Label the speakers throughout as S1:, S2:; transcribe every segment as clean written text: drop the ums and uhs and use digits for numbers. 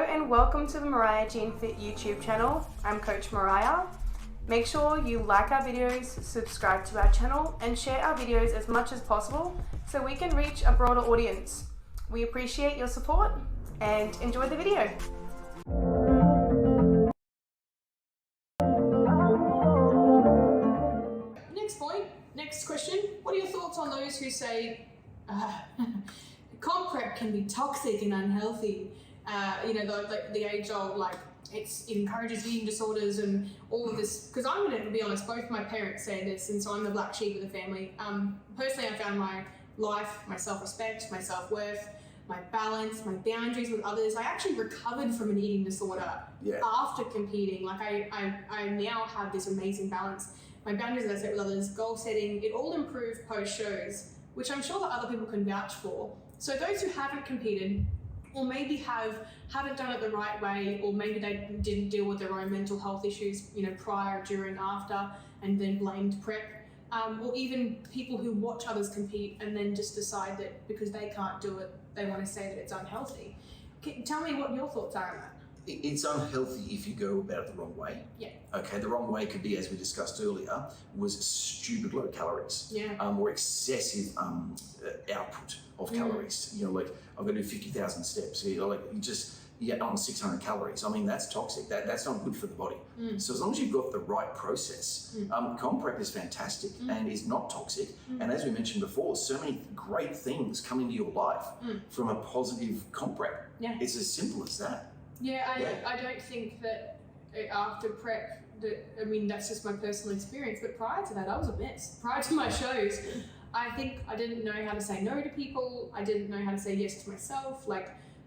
S1: and welcome to the Mariah Gene Fit YouTube channel. I'm Coach Mariah. Make sure you like our videos, subscribe to our channel, and share our videos as much as possible so we can reach a broader audience. We appreciate your support and enjoy the video.
S2: Next question. What are your thoughts on those who say comp prep can be toxic and unhealthy? The age old, it encourages eating disorders and all of this. Because I'm going to be honest, both my parents say this, and so I'm the black sheep of the family. Personally, I found my life, my self-respect, my self-worth, my balance, my boundaries with others. I actually recovered from an eating disorder after competing. I now have this amazing balance. My boundaries that I set with others, goal setting, it all improved post-shows, which I'm sure that other people can vouch for. So those who haven't competed, or maybe haven't done it the right way, or maybe they didn't deal with their own mental health issues, prior, during, after, and then blamed prep, or even people who watch others compete and then just decide that because they can't do it, they want to say that it's unhealthy. Tell me what your thoughts are on that.
S3: It's unhealthy if you go about it the wrong way.
S2: Yeah.
S3: Okay, the wrong way could be, as we discussed earlier, was stupid low calories.
S2: Yeah.
S3: Or excessive output of calories. I've got to do 50,000 steps. On 600 calories. I mean, that's toxic. That's not good for the body. So as long as you've got the right process, comp prep is fantastic and is not toxic. And as we mentioned before, so many great things come into your life from a positive comp prep.
S2: Yeah.
S3: It's as simple as that.
S2: I don't think that after prep, that's just my personal experience, but prior to that, I was a mess. Prior to my shows, I think I didn't know how to say no to people. I didn't know how to say yes to myself.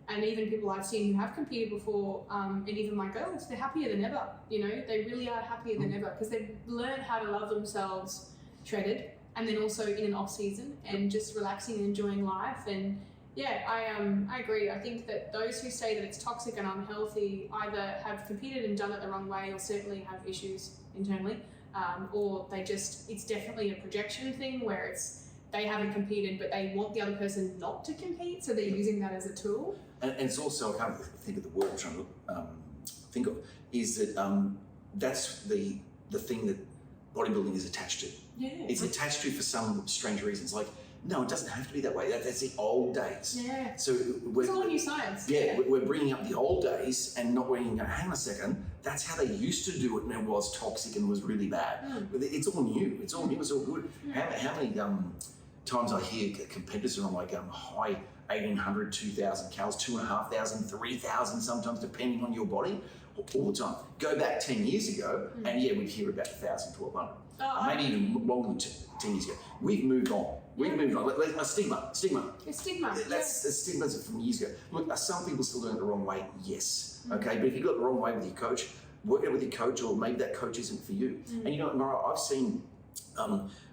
S2: And even people I've seen who have competed before, and even my girls, they're happier than ever. They really are happier than ever because they've learned how to love themselves shredded, and then also in an off season and just relaxing and enjoying life. And I agree. I think that those who say that it's toxic and unhealthy either have competed and done it the wrong way, or certainly have issues internally, or it's definitely a projection thing where they haven't competed but they want the other person not to compete, so they're using that as a tool.
S3: And it's also, I can't think of the word I'm trying to think of, is that that's the thing that bodybuilding is attached to.
S2: Yeah.
S3: It's attached to for some strange reasons. No, it doesn't have to be that way. That's the old days.
S2: Yeah.
S3: So
S2: it's all new science.
S3: Yeah, we're bringing up the old days and not bringing, hang on a second, that's how they used to do it, and it was toxic and was really bad. It's all new. It's all new. It's all good. How many times I hear competitors are on high 1,800, 2,000 calories, 2,500, 3,000 sometimes, depending on your body, all the time. Go back 10 years ago, and we'd hear about 1,000, 1,200. Maybe even longer than 10 years ago. We've moved on. A stigma.
S2: A stigma.
S3: That's the stigmas from years ago. Look, are some people still doing it the wrong way? Yes. Okay, but if you got it the wrong way with your coach, work it with your coach, or maybe that coach isn't for you. And you know what, Mara, I've seen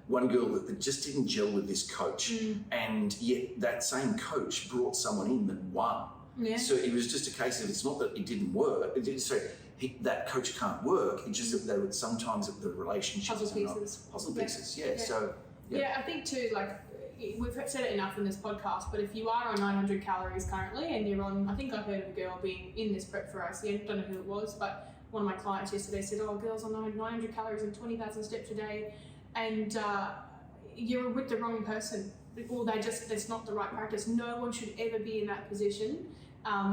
S3: one girl that just didn't gel with this coach, and yet that same coach brought someone in that won. Yeah. So it was just a case of, it's not that it didn't work. That coach can't work. It's just that they would sometimes the relationships puzzle pieces. Yeah. So.
S2: Yeah, I think too, we've said it enough in this podcast, but if you are on 900 calories currently and you're on, I think I heard of a girl being in this prep for ICN, don't know who it was, but one of my clients yesterday said, girls on 900 calories and 20,000 steps a day, and you're with the wrong person, or that's not the right practice. No one should ever be in that position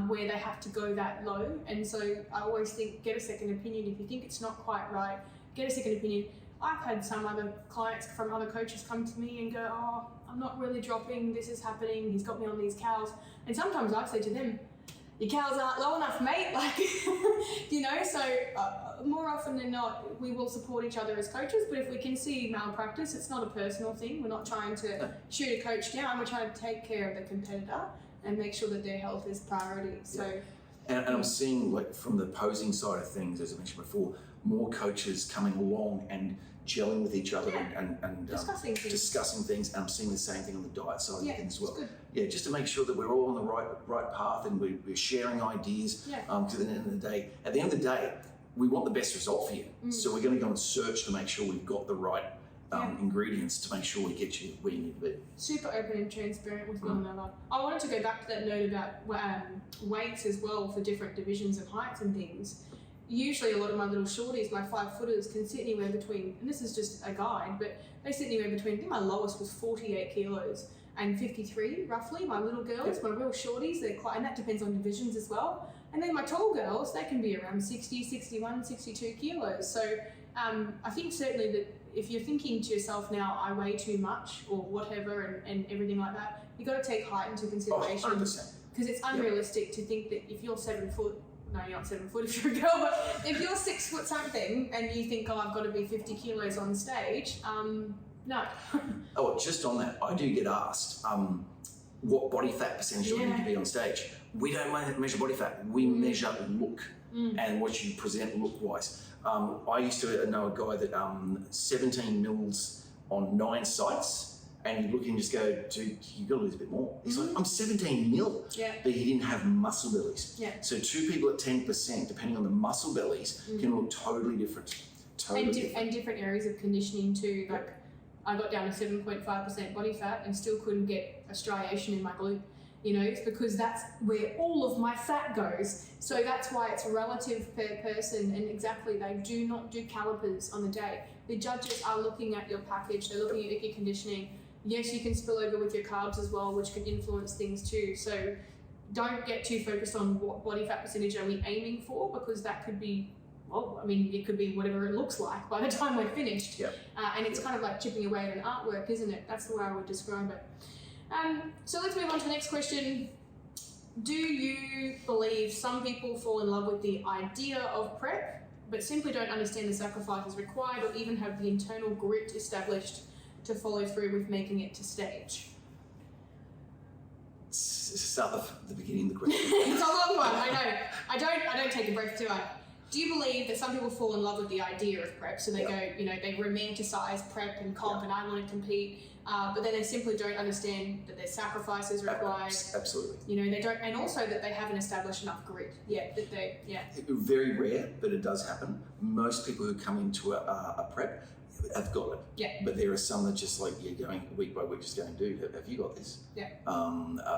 S2: where they have to go that low. And so I always think, get a second opinion. If you think it's not quite right, get a second opinion. I've had some other clients from other coaches come to me and go, I'm not really dropping, this is happening, he's got me on these calories. And sometimes I say to them, your calories aren't low enough, mate. More often than not, we will support each other as coaches, but if we can see malpractice, it's not a personal thing. We're not trying to shoot a coach down, we're trying to take care of the competitor and make sure that their health is priority. So.
S3: And I'm seeing, from the posing side of things, as I mentioned before, more coaches coming along and gelling with each other and discussing things. And I'm seeing the same thing on the diet side of things as well. Good. Yeah, just to make sure that we're all on the right path and we're sharing ideas. Because at the end of the day, we want the best result for you. So we're going to go and search to make sure we've got the right ingredients to make sure we get you where you need to be.
S2: Super open and transparent with one another. I wanted to go back to that note about weights as well for different divisions of heights and things. Usually a lot of my little shorties, my 5-footers, can sit anywhere between, and this is just a guide, but they sit anywhere between, I think my lowest was 48 kilos and 53 roughly. My little girls, my real shorties, they're quite, and that depends on divisions as well. And then my tall girls, they can be around 60, 61, 62 kilos. So I think certainly that if you're thinking to yourself now, I weigh too much or whatever and everything like that, you've got to take height into consideration.
S3: 100%.
S2: Because it's unrealistic to think that if you're 7 foot, no, you're not 7 foot if you're a girl, but if you're 6 foot something and you think, oh, I've got to be 50 kilos on stage, no.
S3: Oh, just on that, I do get asked what body fat percentage you need to be on stage. We don't measure body fat, we measure look and what you present look-wise. I used to know a guy that 17 mils on 9 sites, and you look and just go, dude, you've got to lose a bit more. He's like, I'm 17 mil.
S2: Yeah.
S3: But he didn't have muscle bellies.
S2: Yeah.
S3: So 2 people at 10%, depending on the muscle bellies, can look totally different.
S2: And different areas of conditioning too. Like I got down to 7.5% body fat and still couldn't get a striation in my glute. You know, it's because that's where all of my fat goes. So that's why it's relative per person, and exactly, they do not do calipers on the day. The judges are looking at your package, they're looking at your conditioning. Yes, you can spill over with your carbs as well, which can influence things too. So don't get too focused on what body fat percentage are we aiming for, because that could be, well, I mean, it could be whatever it looks like by the time we're finished.
S3: Yep.
S2: And it's kind of like chipping away at an artwork, isn't it? That's the way I would describe it. So let's move on to the next question. Do you believe some people fall in love with the idea of prep, but simply don't understand the sacrifices required or even have the internal grit established to follow through with making it to stage?
S3: Start at the beginning of the question.
S2: It's a long one, I know. I don't take a breath, do I? Do you believe that some people fall in love with the idea of prep? So they go, you know, they romanticize prep and comp and I want to compete, but then they simply don't understand that there's sacrifices required.
S3: Absolutely.
S2: You know, they don't, and also that they haven't established enough grit yet. That they,
S3: Very rare, but it does happen. Most people who come into a prep have got it.
S2: Yeah.
S3: But there are some that just like, you're going week by week, just going, dude, have you got this?
S2: Yeah.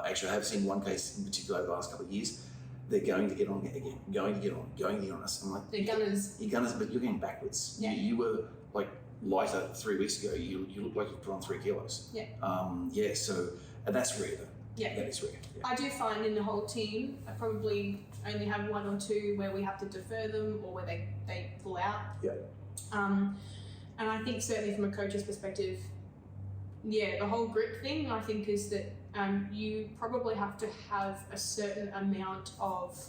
S3: Actually, I have seen one case in particular over the last couple of years. They're going to get on again, going to get on us. I'm like,
S2: they're gunners.
S3: You're gunners, but you're getting backwards.
S2: Yeah.
S3: You were like lighter 3 weeks ago. You look like you've put on 3 kilos.
S2: Yeah.
S3: So, and that's rare though.
S2: Yeah.
S3: That is rare. Yeah.
S2: I do find in the whole team, I probably only have 1 or 2 where we have to defer them or where they pull out.
S3: Yeah.
S2: And I think certainly from a coach's perspective, the whole grit thing, I think, is that you probably have to have a certain amount of,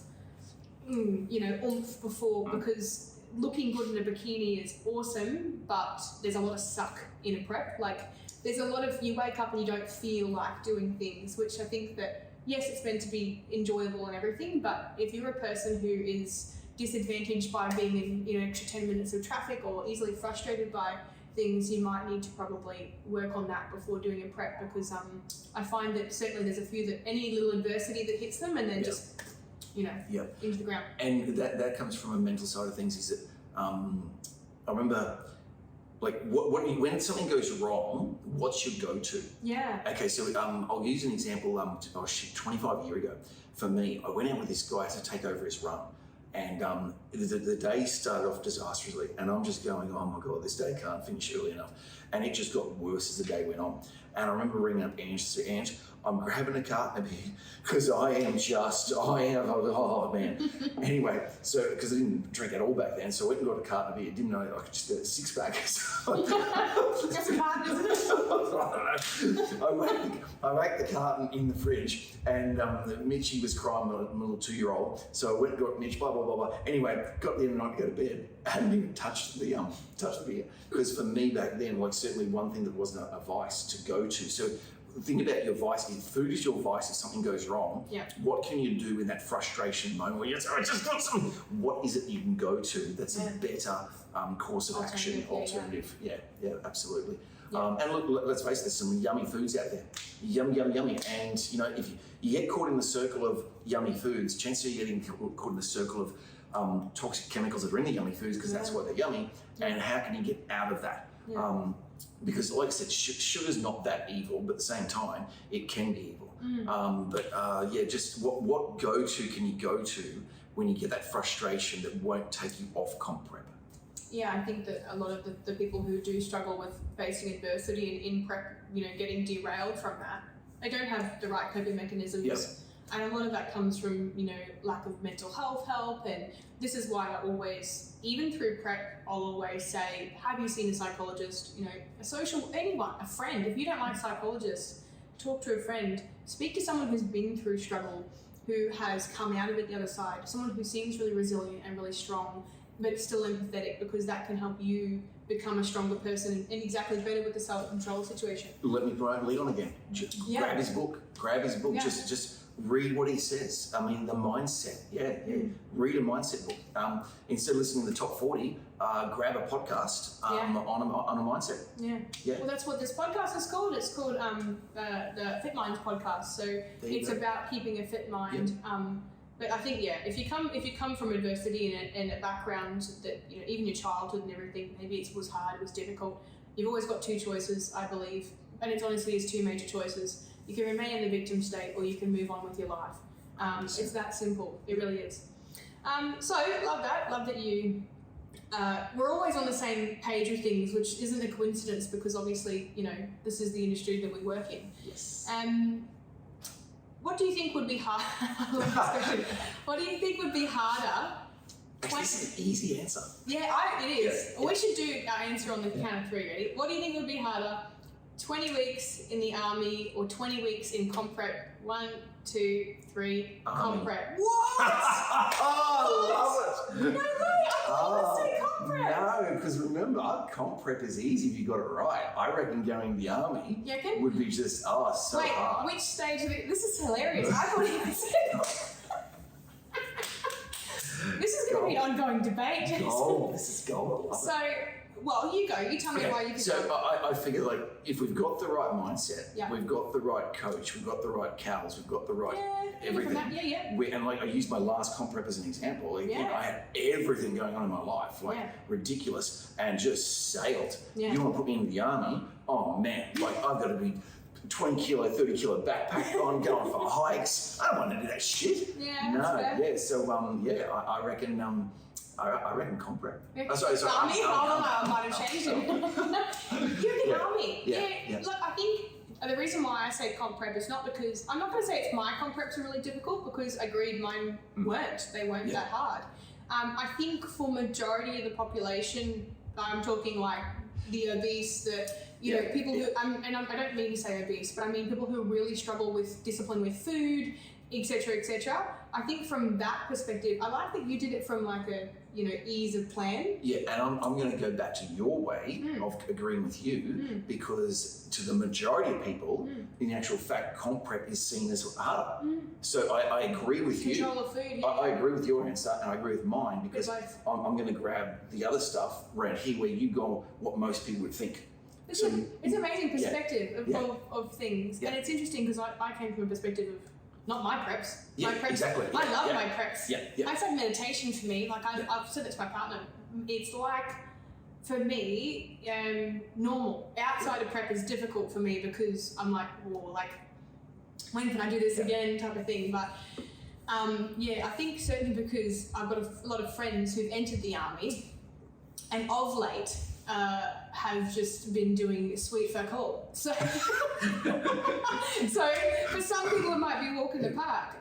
S2: oomph before, because looking good in a bikini is awesome, but there's a lot of suck in a prep. Like, there's a lot of, you wake up and you don't feel like doing things, which I think that, yes, it's meant to be enjoyable and everything, but if you're a person who is disadvantaged by being in an extra 10 minutes of traffic or easily frustrated by things, you might need to probably work on that before doing a prep, because I find that certainly there's a few that any little adversity that hits them and then just, into the ground.
S3: And that comes from a mental side of things, is that I remember, like, when something goes wrong, what's your go-to?
S2: Yeah.
S3: Okay, so I'll use an example. 25 years ago, for me, I went out with this guy to take over his run. And the day started off disastrously, and I'm just going, oh my God, this day can't finish early enough. And it just got worse as the day went on. And I remember ringing up Ange to say, Ange, I'm grabbing a carton of beer because oh man. Anyway, so, because I didn't drink at all back then, so I went and got a carton of beer. Didn't know I could just get a 6-pack.
S2: Just a carton, isn't it?
S3: I whacked the carton in the fridge, and Mitchie was crying, my little 2-year-old. So I went and got Mitch, blah, blah, blah, blah. Anyway, got the end of the night to go to bed. I hadn't even touched the beer. Because for me back then, like, certainly one thing that wasn't a vice to go to. So think about your vice. If food is your vice, if something goes wrong, what can you do in that frustration moment where you say, I just got something? What is it you can go to that's a better course of action, alternative? Yeah, absolutely. Yeah. And look, let's face it, there's some yummy foods out there. Yummy. And, if you get caught in the circle of yummy foods, chances are you're getting caught in the circle of toxic chemicals that are in the yummy foods, because that's why they're yummy. And how can you get out of that? Because like I said, sugar's not that evil, but at the same time, it can be evil. Just what go-to can you go to when you get that frustration that won't take you off comp prep?
S2: Yeah, I think that a lot of the people who do struggle with facing adversity in prep, getting derailed from that, they don't have the right coping mechanisms.
S3: Yep.
S2: And a lot of that comes from, lack of mental health help. And this is why I always, even through prep, I'll always say, have you seen a psychologist? Anyone, a friend. If you don't like psychologists, talk to a friend. Speak to someone who's been through struggle, who has come out of it the other side. Someone who seems really resilient and really strong, but still empathetic, because that can help you become a stronger person and exactly better with the self-control situation.
S3: Let me lead on again. Just grab his book.
S2: Yeah.
S3: Just read what he says. I mean, the mindset. Read a mindset book. Instead of listening to the top 40, grab a podcast on a mindset.
S2: Yeah. Well, that's what this podcast is called. It's called the Fit Minds podcast. So it's about keeping a fit mind. But I think, if you come from adversity and a background that, even your childhood and everything, maybe it was hard, it was difficult, you've always got two choices, I believe. And it's honestly two major choices. You can remain in the victim state, or you can move on with your life. It's that simple. It really is. So love that you, we're always on the same page with things, which isn't a coincidence, because obviously, this is the industry that we work in.
S3: Yes.
S2: What do you think would be hard? What do you think would be harder?
S3: Actually, this is an easy answer.
S2: Yeah, it is. Yeah. We should do our answer on the count of 3. Ready? What do you think would be harder? 20 weeks in the army or 20 weeks in comp prep? 1, 2, 3. Comp prep. What?
S3: I love it.
S2: No way! I thought you would say comp prep.
S3: No, because remember, comp prep is easy if you got it right. I reckon going to the army would be just so hard.
S2: Which stage of it? This is hilarious. I thought you would say this is going to be an ongoing debate, Jason.
S3: Gold. This is gold. I love it.
S2: Well, you go. You tell me why you think.
S3: So I figure, if we've got the right mindset, we've got the right coach, we've got the right cows, we've got the right everything. And I used my last comp prep as an example. I had everything going on in my life, ridiculous, and just sailed.
S2: Yeah.
S3: You want to put me into the army? Oh man, I've got to be 20 kilo, 30 kilo backpack on, going for hikes. I don't want to do that shit.
S2: Yeah.
S3: No. So I reckon. I reckon comp prep. Sorry.
S2: Army? I might have changed it. You're in the army. Yeah. Look, I think the reason why I say comp prep is not because, I'm not going to say it's my comp preps are really difficult, because agreed, mine weren't. They weren't that hard. I think for majority of the population, I'm talking the obese, people who, I don't mean to say obese, but I mean people who really struggle with discipline with food, etc., etc. I think from that perspective, I like that you did it from a ease of plan.
S3: Yeah, and I'm going to go back to your way of agreeing with you, because to the majority of people, in actual fact, comp prep is seen as harder. So I agree with you.
S2: Control of food.
S3: I agree with your answer, and I agree with mine, because I'm going to grab the other stuff around here where you go, what most people would think.
S2: It's an amazing perspective of things, and it's interesting because I came from a perspective of not my preps.
S3: Yeah,
S2: my preps.
S3: exactly.
S2: I love my preps.
S3: Yeah.
S2: It's like meditation for me. I've said it to my partner. It's for me, normal. Outside of prep is difficult for me, because I'm when can I do this again type of thing. But I think certainly because I've got a lot of friends who've entered the army, and of late, have just been doing sweet fuck all. So for some people it might be a walk in the park,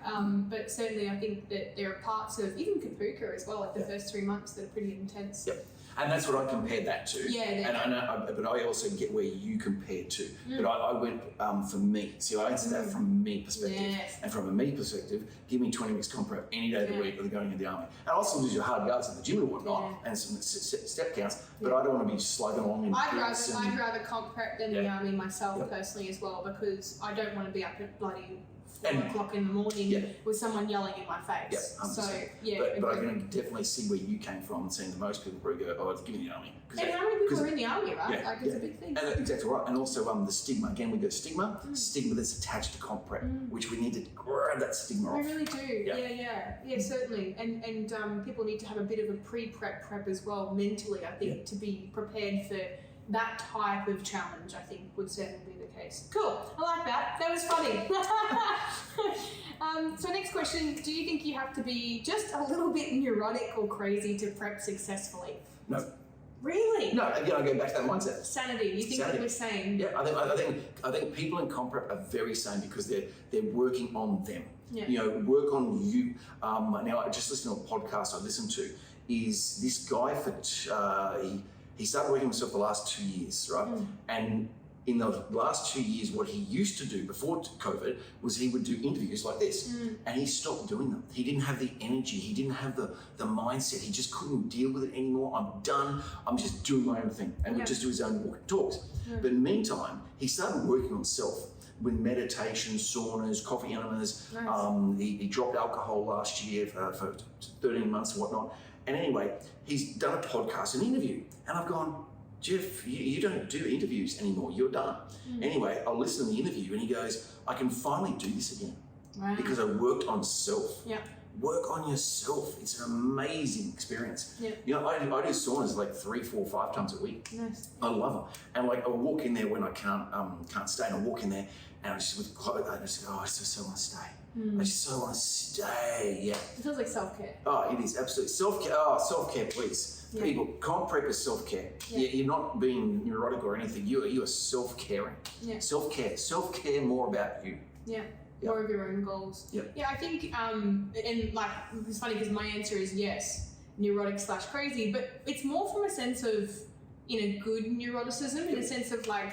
S2: but certainly I think that there are parts of even Kapuka as well, the first 3 months, that are pretty intense.
S3: Yep. And that's what I compared that to.
S2: Yeah.
S3: And I know, but I also get where you compared to. But I went for me. See, I answered that from a me perspective.
S2: Yes.
S3: And from a me perspective, give me 20 weeks comp prep any day of the week with going into the army. And I'll still do your hard yards at the gym and whatnot, and some step counts. But I don't want to be slugging along in
S2: I'd rather comp prep than the army myself personally as well, because I don't want to be up at bloody 4 o'clock in the morning with someone yelling in my face.
S3: So but I can definitely see where you came from, and seeing that most people probably go, oh, give me the army.
S2: And how many people are in the army, right? It's a big thing.
S3: And exactly right. And also the stigma. Again, we go stigma that's attached to comp prep, which we need to grab that stigma off.
S2: We really do. Yeah, certainly. And people need to have a bit of a pre-prep prep as well, mentally, I think, to be prepared for that type of challenge, I think, would certainly be the case. Cool, I like that. That was funny. So next question, do you think you have to be just a little bit neurotic or crazy to prep successfully?
S3: No.
S2: Really?
S3: No, again, I go back to that mindset.
S2: Sanity, you think
S3: Sanity.
S2: that we're sane?
S3: Yeah, I think people in comp prep are very sane because they're working on them.
S2: Yeah.
S3: You know, work on you. Now, I just listened to a podcast I listened to. Is this guy he started working himself the last 2 years, right? And in the last 2 years, what he used to do before COVID was he would do interviews like this, and he stopped doing them. He didn't have the energy. He didn't have the mindset. He just couldn't deal with it anymore. I'm done. I'm just doing my own thing, and would just do his own walking talks. But in the meantime, he started working on self with meditation, saunas, coffee enemas.
S2: Nice.
S3: He dropped alcohol last year for 13 months and whatnot. And anyway, he's done a podcast, an interview, and I've gone, Jeff, you don't do interviews anymore. You're done. Anyway, I'll listen to the interview, and he goes, I can finally do this again because I worked on self.
S2: Yeah.
S3: Work on yourself. It's an amazing experience.
S2: Yeah.
S3: You know, I do saunas like 3, 4, 5 times a week.
S2: Nice.
S3: I love them. And like I walk in there when I can't stay, and I walk in there and I just with clothes, I just go, I just so want to stay. I just so want to stay. Yeah.
S2: It feels like self-care.
S3: Oh, it is absolutely self-care. Oh, self-care, please.
S2: Yeah.
S3: People, comp prep is self-care.
S2: Yeah.
S3: You're not being neurotic or anything. You are self-caring.
S2: Yeah.
S3: Self-care more about you.
S2: Yeah.
S3: Yeah.
S2: More of your own goals.
S3: Yeah.
S2: Yeah, I think, and like, it's funny because my answer is yes, neurotic / crazy, but it's more from a sense of, in a good neuroticism, in a sense of like,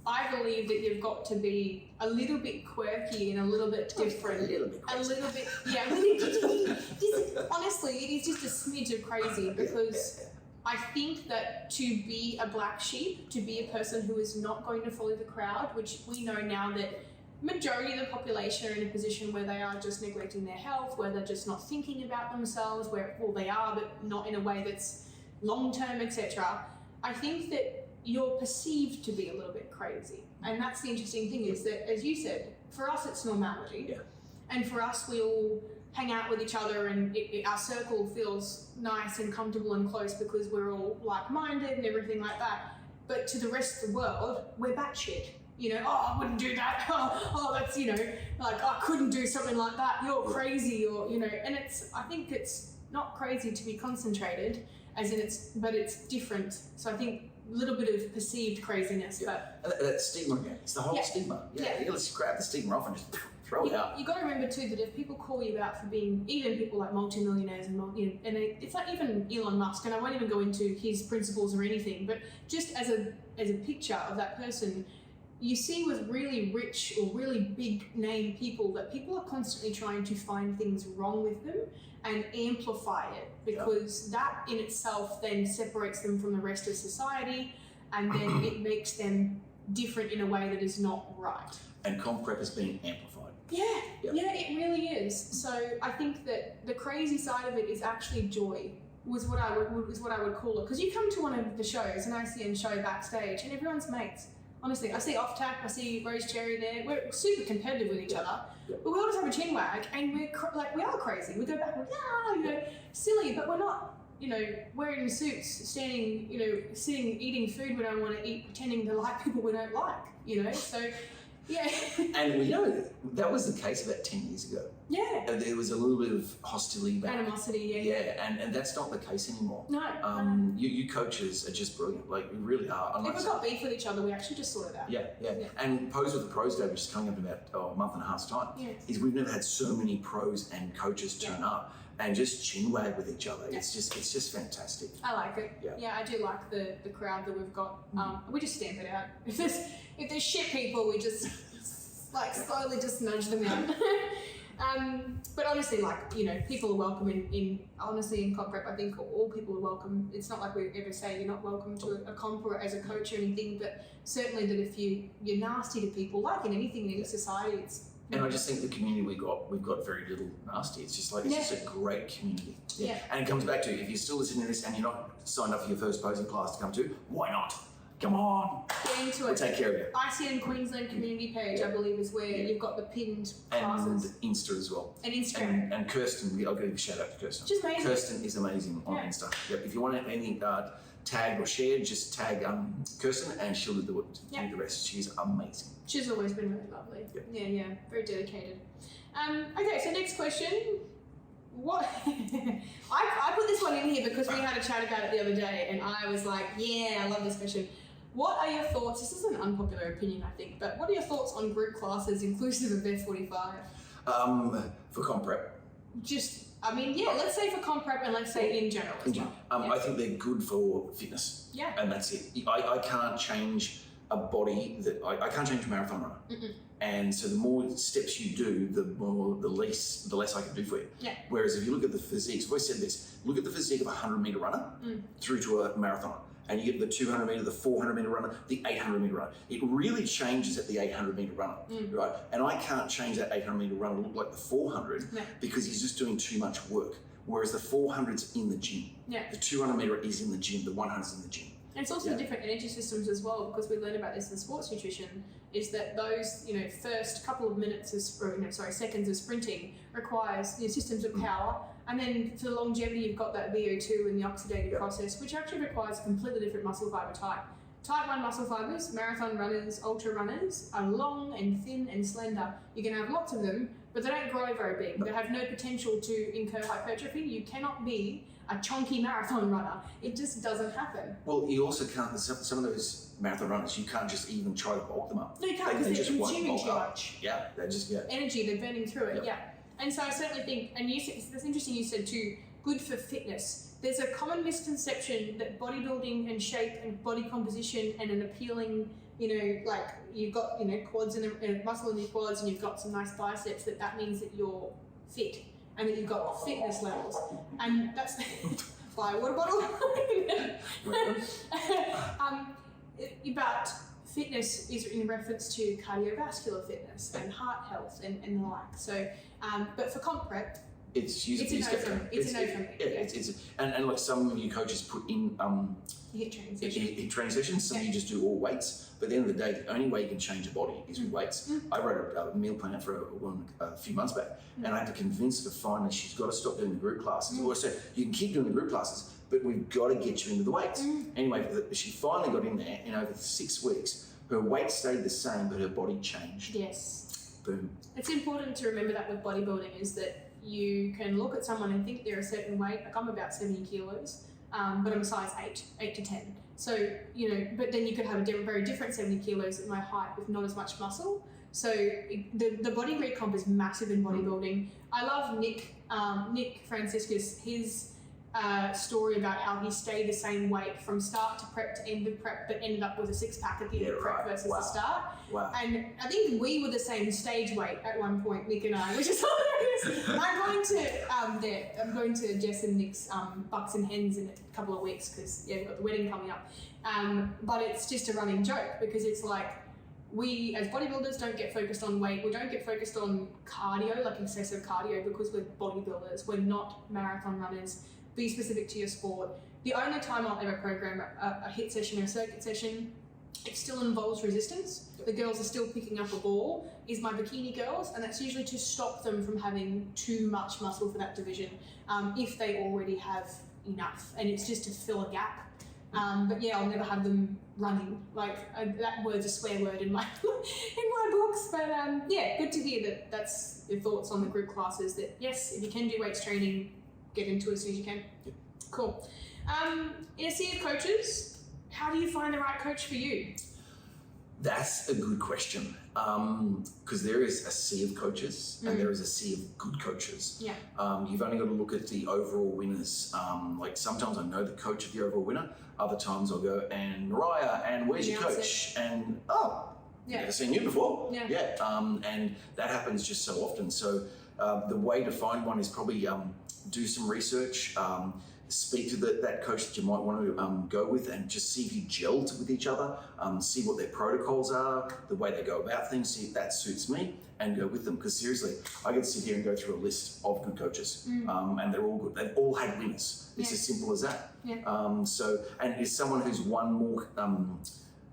S2: I believe that you've got to be a little bit quirky and a little bit different.
S3: A little bit crazy.
S2: Honestly, it is just a smidge of crazy because I think that to be a black sheep, to be a person who is not going to follow the crowd, which we know now that majority of the population are in a position where they are just neglecting their health, where they're just not thinking about themselves, well, they are, but not in a way that's long-term, etc. I think that you're perceived to be a little bit crazy. And that's the interesting thing is that, as you said, for us it's normality.
S3: Yeah.
S2: And for us, we all hang out with each other and our circle feels nice and comfortable and close because we're all like-minded and everything like that. But to the rest of the world, we're batshit. You know, oh, I wouldn't do that. Oh, that's, you know, like, I couldn't do something like that. You're crazy, or, you know, and I think it's not crazy to be concentrated, as in but it's different. So I think a little bit of perceived craziness, but.
S3: And that stigma again. It's the whole stigma. Yeah. Let's grab the stigma off and just throw it out.
S2: You got to remember too that if people call you out for being, even people like multimillionaires and it's like even Elon Musk, and I won't even go into his principles or anything, but just as a picture of that person, you see with really rich or really big name people that people are constantly trying to find things wrong with them and amplify it because that in itself then separates them from the rest of society and then it makes them different in a way that is not right.
S3: And comp prep is being amplified.
S2: Yeah, it really is. So I think that the crazy side of it is actually joy. Was what I would call it. Because you come to one of the shows, an ICN show backstage, and everyone's mates. Honestly, I see Off Tap, I see Rose Cherry there. We're super competitive with each other, but we all just have a chin wag, and we are crazy. We go back, silly, but we're not, wearing suits, standing, sitting, eating food we don't want to eat, pretending to like people we don't like, So, yeah.
S3: And we know that was the case about 10 years ago.
S2: Yeah.
S3: There was a little bit of hostility back.
S2: Animosity,
S3: Yeah, and that's not the case anymore.
S2: No.
S3: You coaches are just brilliant. Like, we really are.
S2: If we've got beef with each other, we actually just sort it out.
S3: Yeah. And Pose with the Pros Day, which is coming up in about a month and a half's time, is we've never had so many pros and coaches turn up and just chin wag with each other. Yeah. It's just fantastic.
S2: I like it. Yeah, I do like the crowd that we've got. We just stamp it out. If there's shit people, we just slowly just nudge them out. But honestly, people are welcome in comp prep. I think all people are welcome. It's not like we ever say you're not welcome to a comp or as a coach or anything, but certainly that if you're nasty to people, like in anything in any society, it's.
S3: And I just think the community we've got very little nasty. It's just just a great community. Yeah. And it comes back to, if you're still listening to this and you're not signed up for your first posing class to come to, why not? Come on.
S2: Get into
S3: we'll
S2: it.
S3: Take care of you.
S2: ICN Queensland community page, I believe, is where you've got the pinned classes.
S3: And Insta as well.
S2: And Instagram.
S3: And Kirsten, I'll give a shout out to Kirsten.
S2: She's amazing.
S3: Kirsten is amazing on Insta. Yep. If you want anything tagged or shared, just tag Kirsten and she'll do the rest. She's amazing.
S2: She's always been really lovely.
S3: Yep.
S2: Yeah, very dedicated. Okay, so next question. What I put this one in here because we had a chat about it the other day and I was like, yeah, I love this question. What are your thoughts? This is an unpopular opinion, I think, but what are your thoughts on group classes inclusive of F45?
S3: For comp prep.
S2: Let's say for comp prep and let's say in general as well.
S3: I think they're good for fitness.
S2: Yeah.
S3: And that's it. I can't change a body that I can't change a marathon runner.
S2: Mm-mm.
S3: And so the more steps you do, the less I can do for you.
S2: Yeah.
S3: Whereas if you look at the physiques, I've always said this, look at the physique of a 100-meter runner through to a marathoner. And you get the 200-meter, the 400-meter runner, the 800-meter runner. It really changes at the 800-meter runner, right? And I can't change that 800-meter runner to look like the 400 because he's just doing too much work. Whereas the 400's in the gym. Yeah. The 200-meter is in the gym, the 100's in the gym.
S2: And it's also different energy systems as well, because we learn about this in sports nutrition, is that those, first couple of minutes seconds of sprinting requires systems of power. And then for the longevity, you've got that VO2 and the oxidative process, which actually requires a completely different muscle fiber type. Type 1 muscle fibers, marathon runners, ultra runners, are long and thin and slender. You can have lots of them, but they don't grow very big. They have no potential to incur hypertrophy. You cannot be a chunky marathon runner. It just doesn't happen.
S3: Well, you also can't, some of those marathon runners, you can't just even try to bulk them up.
S2: No, you can't, because they're consuming too much.
S3: Yeah, they're just,
S2: energy, they're burning through it, And so I certainly think, and that's interesting you said too, good for fitness. There's a common misconception that bodybuilding and shape and body composition and an appealing, like you've got, quads and muscle in your quads and you've got some nice biceps, that means that you're fit and that you've got fitness levels. And that's, buy a water bottle. But fitness is in reference to cardiovascular fitness and heart health and the like. So, but for comp prep, it's a no for me. It's a no for me.
S3: And like some of you coaches put in HIIT training sessions. Some of you just do all weights. But at the end of the day, the only way you can change a body is with weights. I wrote a meal plan for a woman a few months back, and I had to convince her to finally she's got to stop doing the group classes. Or I said, you can keep doing the group classes, but we've got to get you into the weights. Anyway, she finally got in there, and over 6 weeks, her weight stayed the same, but her body changed.
S2: Yes.
S3: Boom.
S2: It's important to remember that with bodybuilding is that you can look at someone and think they're a certain weight. Like I'm about 70 kilos, but I'm a size 8 to 10. So, but then you could have a very different 70 kilos at my height with not as much muscle. So the body recomp is massive in bodybuilding. I love Nick Franciscus, his story about how he stayed the same weight from start to prep to end of prep, but ended up with a 6-pack at the end of prep versus the start.
S3: Wow.
S2: And I think we were the same stage weight at one point, Nick and I, which is hilarious. I'm going to Jess and Nick's Bucks and Hens in a couple of weeks because we've got the wedding coming up. But it's just a running joke because it's like we as bodybuilders don't get focused on weight. We don't get focused on cardio, like excessive cardio, because we're bodybuilders. We're not marathon runners. Be specific to your sport. The only time I'll ever program a HIIT session or a circuit session, it still involves resistance. The girls are still picking up a ball, is my bikini girls, and that's usually to stop them from having too much muscle for that division, if they already have enough, and it's just to fill a gap. But yeah, I'll never have them running. Like that word's a swear word in my books. But good to hear that that's your thoughts on the group classes. That yes, if you can do weights training, get into it as soon as you can.
S3: Yep.
S2: Cool. In a sea of coaches, how do you find the right coach for you?
S3: That's a good question, because there is a sea of coaches and there is a sea of good coaches.
S2: Yeah.
S3: You've only got to look at the overall winners. Like sometimes I know the coach of the overall winner. Other times I'll go, and Mariah, and where's your coach? And never seen you before. And that happens just so often. So the way to find one is probably do some research, speak to that coach that you might want to go with, and just see if you gelled with each other, see what their protocols are, the way they go about things, see if that suits me, and go with them. Because seriously, I get to sit here and go through a list of good coaches, and they're all good. They've all had winners. It's as simple as that. And is someone who's won more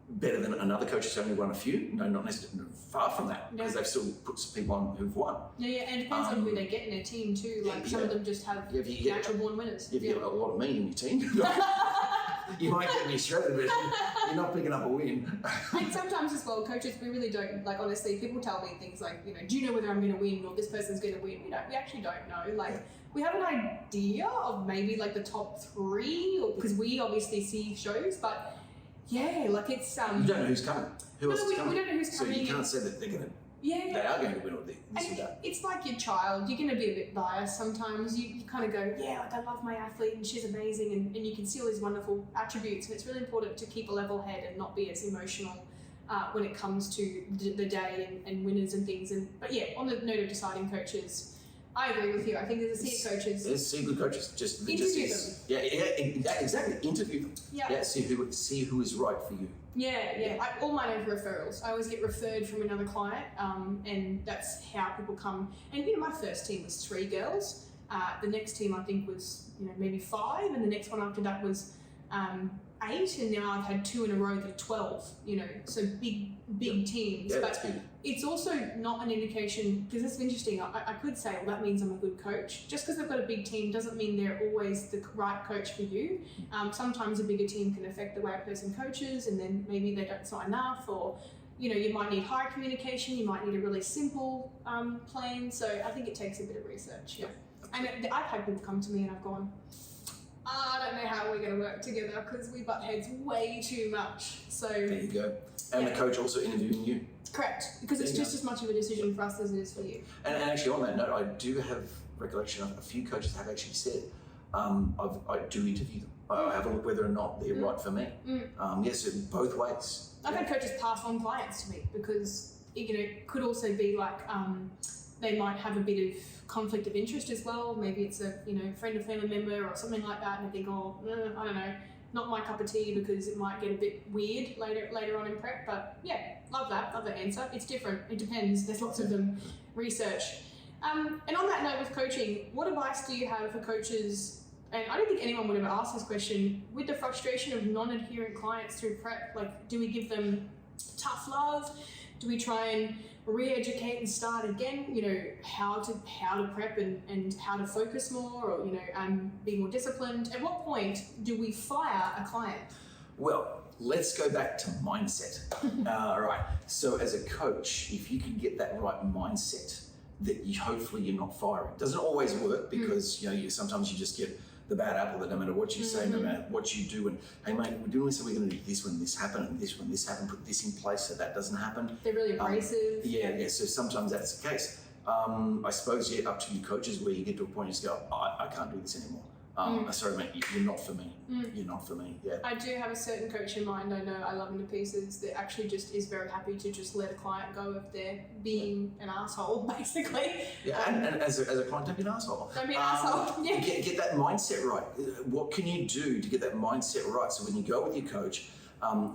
S3: better than another coach who's only won a few? No, not necessarily. Far from that, because they've still put some people on who've won.
S2: And it depends on who they get in their team too. Like some of them just have natural born winners.
S3: If you get a lot of me in your team. You might get me shredded, but you're not picking up a win.
S2: And sometimes as well, coaches, we really don't, like, honestly, people tell me things like, you know, do you know whether I'm going to win or this person's going to win? We actually don't know. Like, we have an idea of maybe like the top 3, or because we obviously see shows, but yeah, like it's
S3: you don't know who's coming. Who else is coming?
S2: We don't know who's coming.
S3: So you can't say that they're going to.
S2: Yeah,
S3: they are going to win or this or that.
S2: It's like your child. You're going to be a bit biased sometimes. You kind of go, yeah, like I love my athlete and she's amazing, and you can see all these wonderful attributes. And it's really important to keep a level head and not be as emotional when it comes to the day and winners and things. But yeah, on the note of deciding coaches, I agree with you. I think there's a sea of coaches.
S3: There's sea of good coaches. Just
S2: interview them.
S3: Yeah, exactly. Interview them.
S2: Yeah.
S3: See who is right for you.
S2: Yeah. All mine are referrals. I always get referred from another client, and that's how people come. And you know, my first team was 3 girls. The next team I think was maybe 5, and the next one after that was 8, and now I've had 2 in a row that are 12. So big teams.
S3: Yeah,
S2: but it's also not an indication, because it's interesting. I could say, well, that means I'm a good coach. Just because they've got a big team doesn't mean they're always the right coach for you. Sometimes a bigger team can affect the way a person coaches, and then maybe it's not enough, or you might need high communication, you might need a really simple plan. So I think it takes a bit of research. Yeah. And I've had people come to me and I've gone, I don't know how we're going to work together because we butt heads way too much. So
S3: there you go. And the coach also interviewing you.
S2: Correct, because it's just as much of a decision for us as it is for you.
S3: And actually, on that note, I do have recollection of a few coaches have actually said, I do interview them. I have a look whether or not they're right for me. Yes, both ways.
S2: I've had coaches pass on clients to me because it could also be like they might have a bit of conflict of interest as well. Maybe it's a friend or family member or something like that, and I think, I don't know, not my cup of tea, because it might get a bit weird later on in prep. But yeah, love that answer. It's different. It depends. There's lots of them. Research. And on that note with coaching, what advice do you have for coaches? And I don't think anyone would ever ask this question, with the frustration of non-adherent clients through prep. Like, do we give them tough love? Do we try and re-educate and start again? How to prep and how to focus more, or be more disciplined. At what point do we fire a client?
S3: Well, let's go back to mindset. Right. So as a coach, if you can get that right mindset, that hopefully you're not firing. It doesn't always work, because sometimes you just get the bad apple that no matter what you say, no matter what you do, and hey mate, we're doing this, so we're going to do this when this happened, and this when this happened, put this in place so that doesn't happen.
S2: They're really abrasive.
S3: Yeah. So sometimes that's the case. I suppose up to you coaches, where you get to a point you just go, I can't do this anymore. Sorry mate, you're not for me. You're not for me. Yeah.
S2: I do have a certain coach in mind. I know I love him to pieces, that actually just is very happy to just let a client go if they're being an asshole, basically.
S3: Yeah, and as a client, don't be an asshole.
S2: Don't be an asshole. Yeah.
S3: Get that mindset right. What can you do to get that mindset right? So when you go with your coach,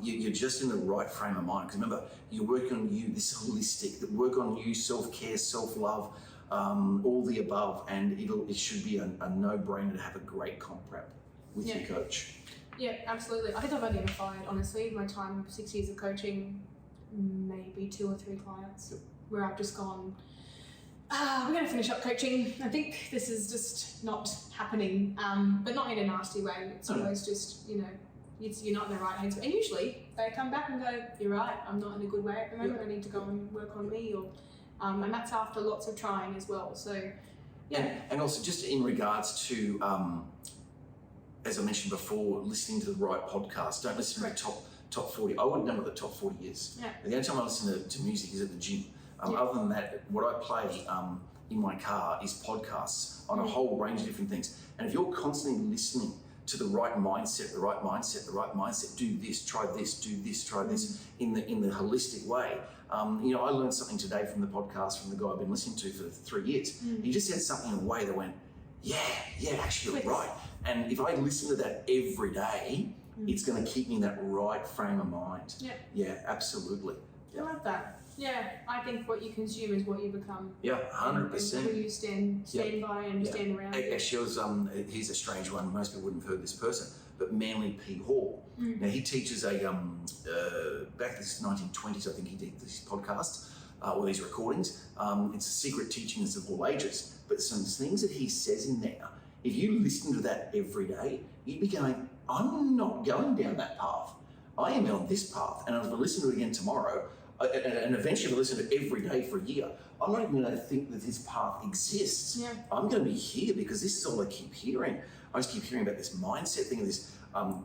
S3: you're just in the right frame of mind. Because remember, you're working on you, this holistic, work on you, self-care, self-love, all the above, and it should be a no-brainer to have a great comp prep with your coach.
S2: Yeah, absolutely. I think I've identified, honestly, in my time, 6 years of coaching, maybe 2 or 3 clients where I've just gone, we're going to finish up coaching. I think this is just not happening, but not in a nasty way. It's always just, you're not in the right hands. And usually they come back and go, you're right, I'm not in a good way at the moment. I need to go and work on me, or and that's after lots of trying as well. So, yeah.
S3: And also just in regards to, as I mentioned before, listening to the right podcast. Don't listen to the top 40. I wouldn't know what the top 40 is. Yeah. The only time I listen to music is at the gym. Other than that, what I play in my car is podcasts on a whole range of different things. And if you're constantly listening to the right mindset, do this, try this, do this, try this, in the holistic way. I learned something today from the podcast from the guy I've been listening to for 3 years. He just said something in a way that went, yeah, actually you're right. And if I listen to that every day, it's going to keep me in that right frame of mind. Yeah, absolutely.
S2: I love that. Yeah, I think what you consume is what you become.
S3: Yeah, 100%.
S2: Who you stand by and stand around.
S3: Actually, he's a strange one. Most people wouldn't have heard this person, but Manly P. Hall. Now he teaches back in the 1920s, I think he did these podcasts or these recordings. It's a secret teaching that's of all ages, but some things that he says in there, if you listen to that every day, you'd be going, I'm not going down that path. I am on this path, and if I listen to it again tomorrow, and eventually if I listen to it every day for a year, I'm not even going to think that this path exists.
S2: Yeah.
S3: I'm going to be here because this is all I keep hearing. I just keep hearing about this mindset thing, this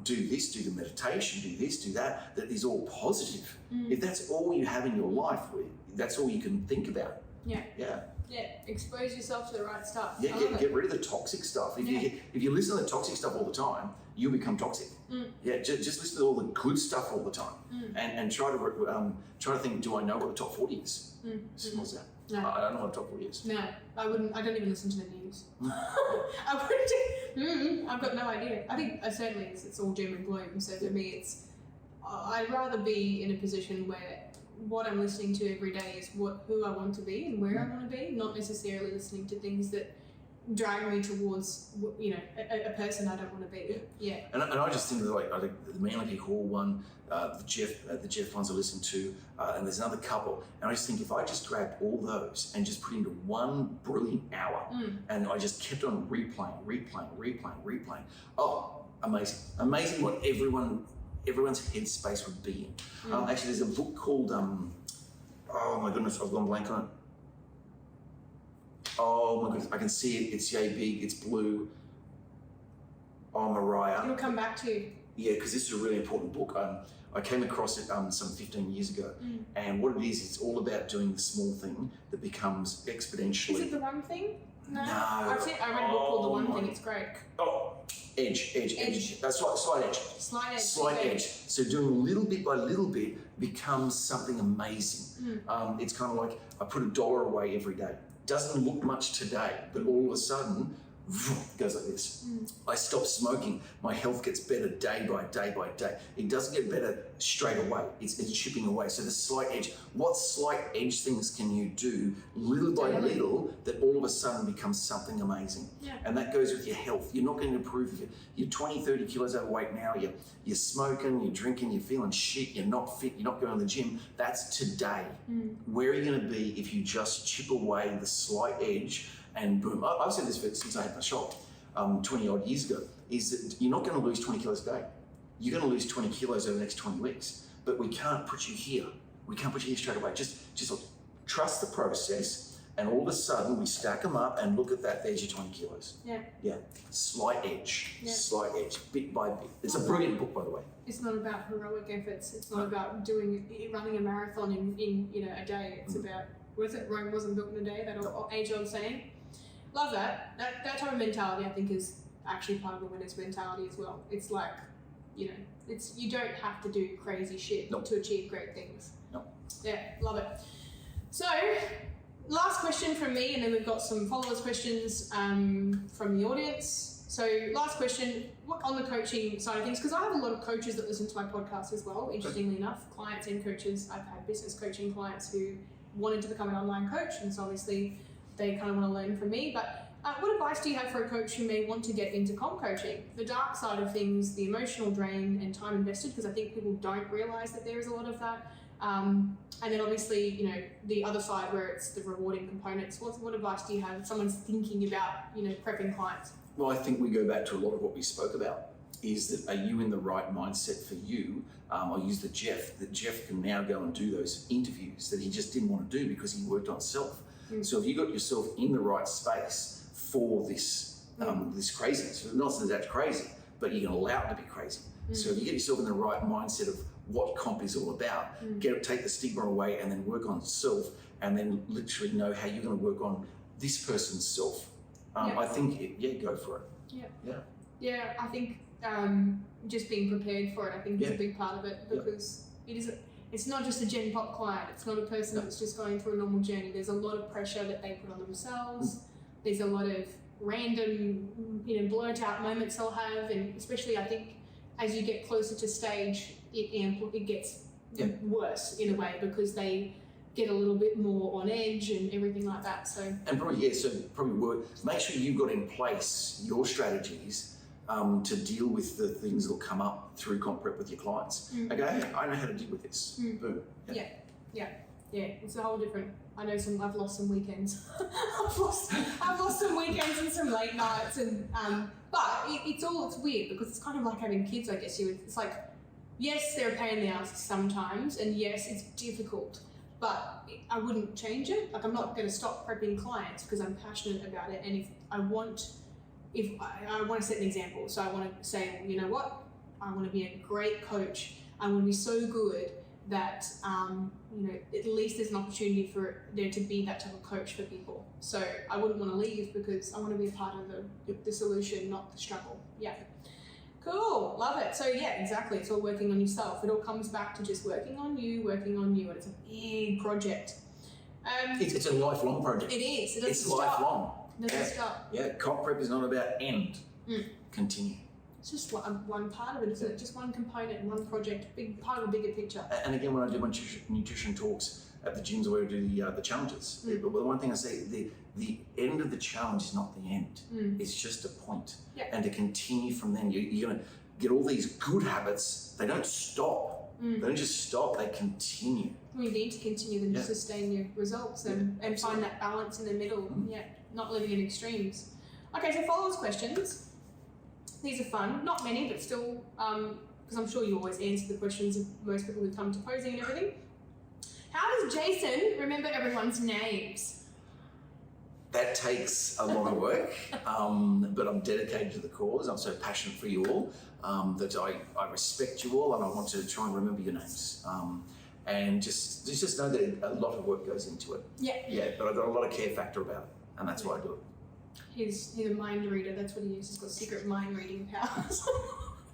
S3: do this, do the meditation, do this, do that is all positive. If that's all you have in your life, that's all you can think about.
S2: Yeah.
S3: Yeah.
S2: Yeah, expose yourself to the right stuff.
S3: Yeah, get rid of the toxic stuff. If you listen to the toxic stuff all the time, you'll become toxic. Yeah, just listen to all the good stuff all the time, and try to think, do I know what the top 40 is? Simple as that.
S2: No.
S3: I don't know what the top 40 is.
S2: No, I wouldn't. I don't even listen to the news. I wouldn't. I've got no idea. I think certainly it's all doom and gloom. So for me, I'd rather be in a position where what I'm listening to every day is who I want to be and where I want to be, not necessarily listening to things that drag me towards, a person I don't want to be. Yeah.
S3: And I just think that like the Manly Peak Hall one, the Jeff ones I listen to, and there's another couple, and I just think if I just grabbed all those and just put into one brilliant hour, and I just kept on replaying. Oh, amazing what everyone's headspace would be in. Actually, there's a book called, oh my goodness, I've gone blank on it. Oh my goodness, I can see it. It's yay big, it's blue. Oh, Mariah.
S2: It'll come back to you.
S3: Yeah, because this is a really important book. I came across it some 15 years ago, and what it is, it's all about doing the small thing that becomes exponentially.
S2: Is it The One Thing? No.
S3: No.
S2: I read a book called The One Thing. It's great.
S3: Oh, edge. That's right, slight edge. So doing little bit by little bit becomes something amazing. It's kind of like I put $1 away every day. Doesn't look much today, but all of a sudden, it goes like this. I stop smoking. My health gets better day by day. It doesn't get better straight away. It's chipping away. So the slight edge. What slight edge things can you do little by little that all of a sudden becomes something amazing?
S2: Yeah.
S3: And that goes with your health. You're not going to improve if you're 20, 30 kilos overweight now. You're smoking, you're drinking, you're feeling shit, you're not fit, you're not going to the gym. That's today. Where are you going to be if you just chip away the slight edge? And boom, I've said this since I had my shop 20 odd years ago, is that you're not going to lose 20 kilos a day. You're going to lose 20 kilos over the next 20 weeks, but we can't put you here. We can't put you here straight away. Just trust the process, and all of a sudden we stack them up and look at that, there's your 20 kilos. Yeah. Slight edge, bit by bit. It's a brilliant book, by the way.
S2: It's not about heroic efforts. It's not about running a marathon in a day. It's about, Rome wasn't built in a day, that age-old saying. Love that. That type of mentality, I think, is actually part of the winner's mentality as well. It's like, you don't have to do crazy shit to achieve great things. Yeah, love it. So, last question from me, and then we've got some followers' questions from the audience. So, last question, on the coaching side of things, because I have a lot of coaches that listen to my podcast as well, interestingly enough, clients and coaches. I've had business coaching clients who wanted to become an online coach, and so obviously they kind of want to learn from me. But what advice do you have for a coach who may want to get into comp coaching? The dark side of things, the emotional drain and time invested, because I think people don't realize that there is a lot of that. And then obviously, the other side where it's the rewarding components. What advice do you have if someone's thinking about, prepping clients?
S3: Well, I think we go back to a lot of what we spoke about. Is that, are you in the right mindset for you? I'll use that Jeff can now go and do those interviews that he just didn't want to do because he worked on self. So if you got yourself in the right space for this this craziness, not that that's crazy, but you're going to allow it to be crazy. So if you get yourself in the right mindset of what comp is all about, take the stigma away and then work on self, and then literally know how you're going to work on this person's self. I think, go for it.
S2: Yeah, I think just being prepared for it, I think is a big part of it, because it's not just a Gen Pop client. It's not a person that's just going through a normal journey. There's a lot of pressure that they put on themselves. There's a lot of random, blurred out moments they'll have, and especially I think as you get closer to stage, it gets worse in a way, because they get a little bit more on edge and everything like that. So make sure you've got in place your strategies to deal with the things that'll come up through comp prep with your clients. Okay, I know how to deal with this. Boom. Yeah, it's a whole different. I know I've lost some weekends. I've lost some weekends and some late nights, and but it's weird because it's kind of like having kids. I guess it's like, yes, they're a pain in the ass sometimes, and yes, it's difficult, but I wouldn't change it. Like, I'm not going to stop prepping clients because I'm passionate about it, and if I want to set an example, so I want to say, you know what, I want to be a great coach. I want to be so good that at least there's an opportunity for there to be that type of coach for people. So I wouldn't want to leave because I want to be a part of the solution, not the struggle. Yeah. Cool, love it. So yeah, exactly. It's all working on yourself. It all comes back to just working on you, and it's a big project.
S3: It's a lifelong project.
S2: It is. It doesn't
S3: it's
S2: stop.
S3: lifelong.
S2: It doesn't stop.
S3: Yeah, comp prep is not about end. Continue.
S2: It's just one part of it, isn't it? Just one component, one project, big part of a bigger picture.
S3: And again, when I do my nutrition talks at the gyms where I do the challenges, but the one thing I say, the end of the challenge is not the end. It's just a point.
S2: Yeah.
S3: And to continue from then, you're going to get all these good habits. They don't stop. They don't just stop, they continue.
S2: We need to continue them to sustain your results and find that balance in the middle. Yeah, not living in extremes. Okay, so followers' questions. These are fun. Not many, but still, because I'm sure you always answer the questions of most people who come to posing and everything. How does Jason remember everyone's names?
S3: That takes a lot of work, but I'm dedicated to the cause. I'm so passionate for you all that I respect you all, and I want to try and remember your names. And just know that a lot of work goes into it.
S2: Yeah.
S3: Yeah, but I've got a lot of care factor about it, and that's why I do it.
S2: He's a mind reader. That's what he is. He's got secret mind reading powers.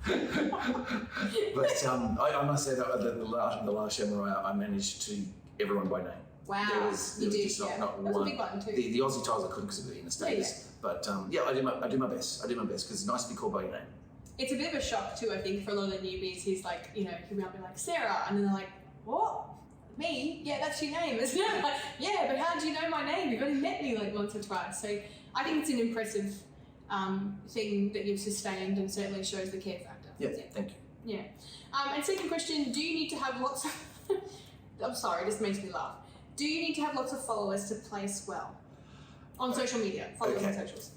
S3: But I must say that the last show, Mariah, I managed to everyone by name.
S2: Wow,
S3: there was
S2: you did.
S3: just not
S2: that was
S3: one.
S2: a big button too.
S3: The Aussie titles I couldn't because of the inner status.
S2: Yeah.
S3: But I do my best. I do my best because it's nice to be called by your name.
S2: It's a bit of a shock too, I think, for a lot of the newbies. He's like, he'll be like, Sarah, and then they're like, what? Me? Yeah, that's your name, isn't it? Like, yeah, but how do you know my name? You've only met me like once or twice. So I think it's an impressive thing that you've sustained, and certainly shows the care factor.
S3: Yeah, thank you.
S2: Yeah. And second question, do you need to have lots of... I'm sorry, this makes me laugh. Do you need to have lots of followers to place well? On social media, followers on socials.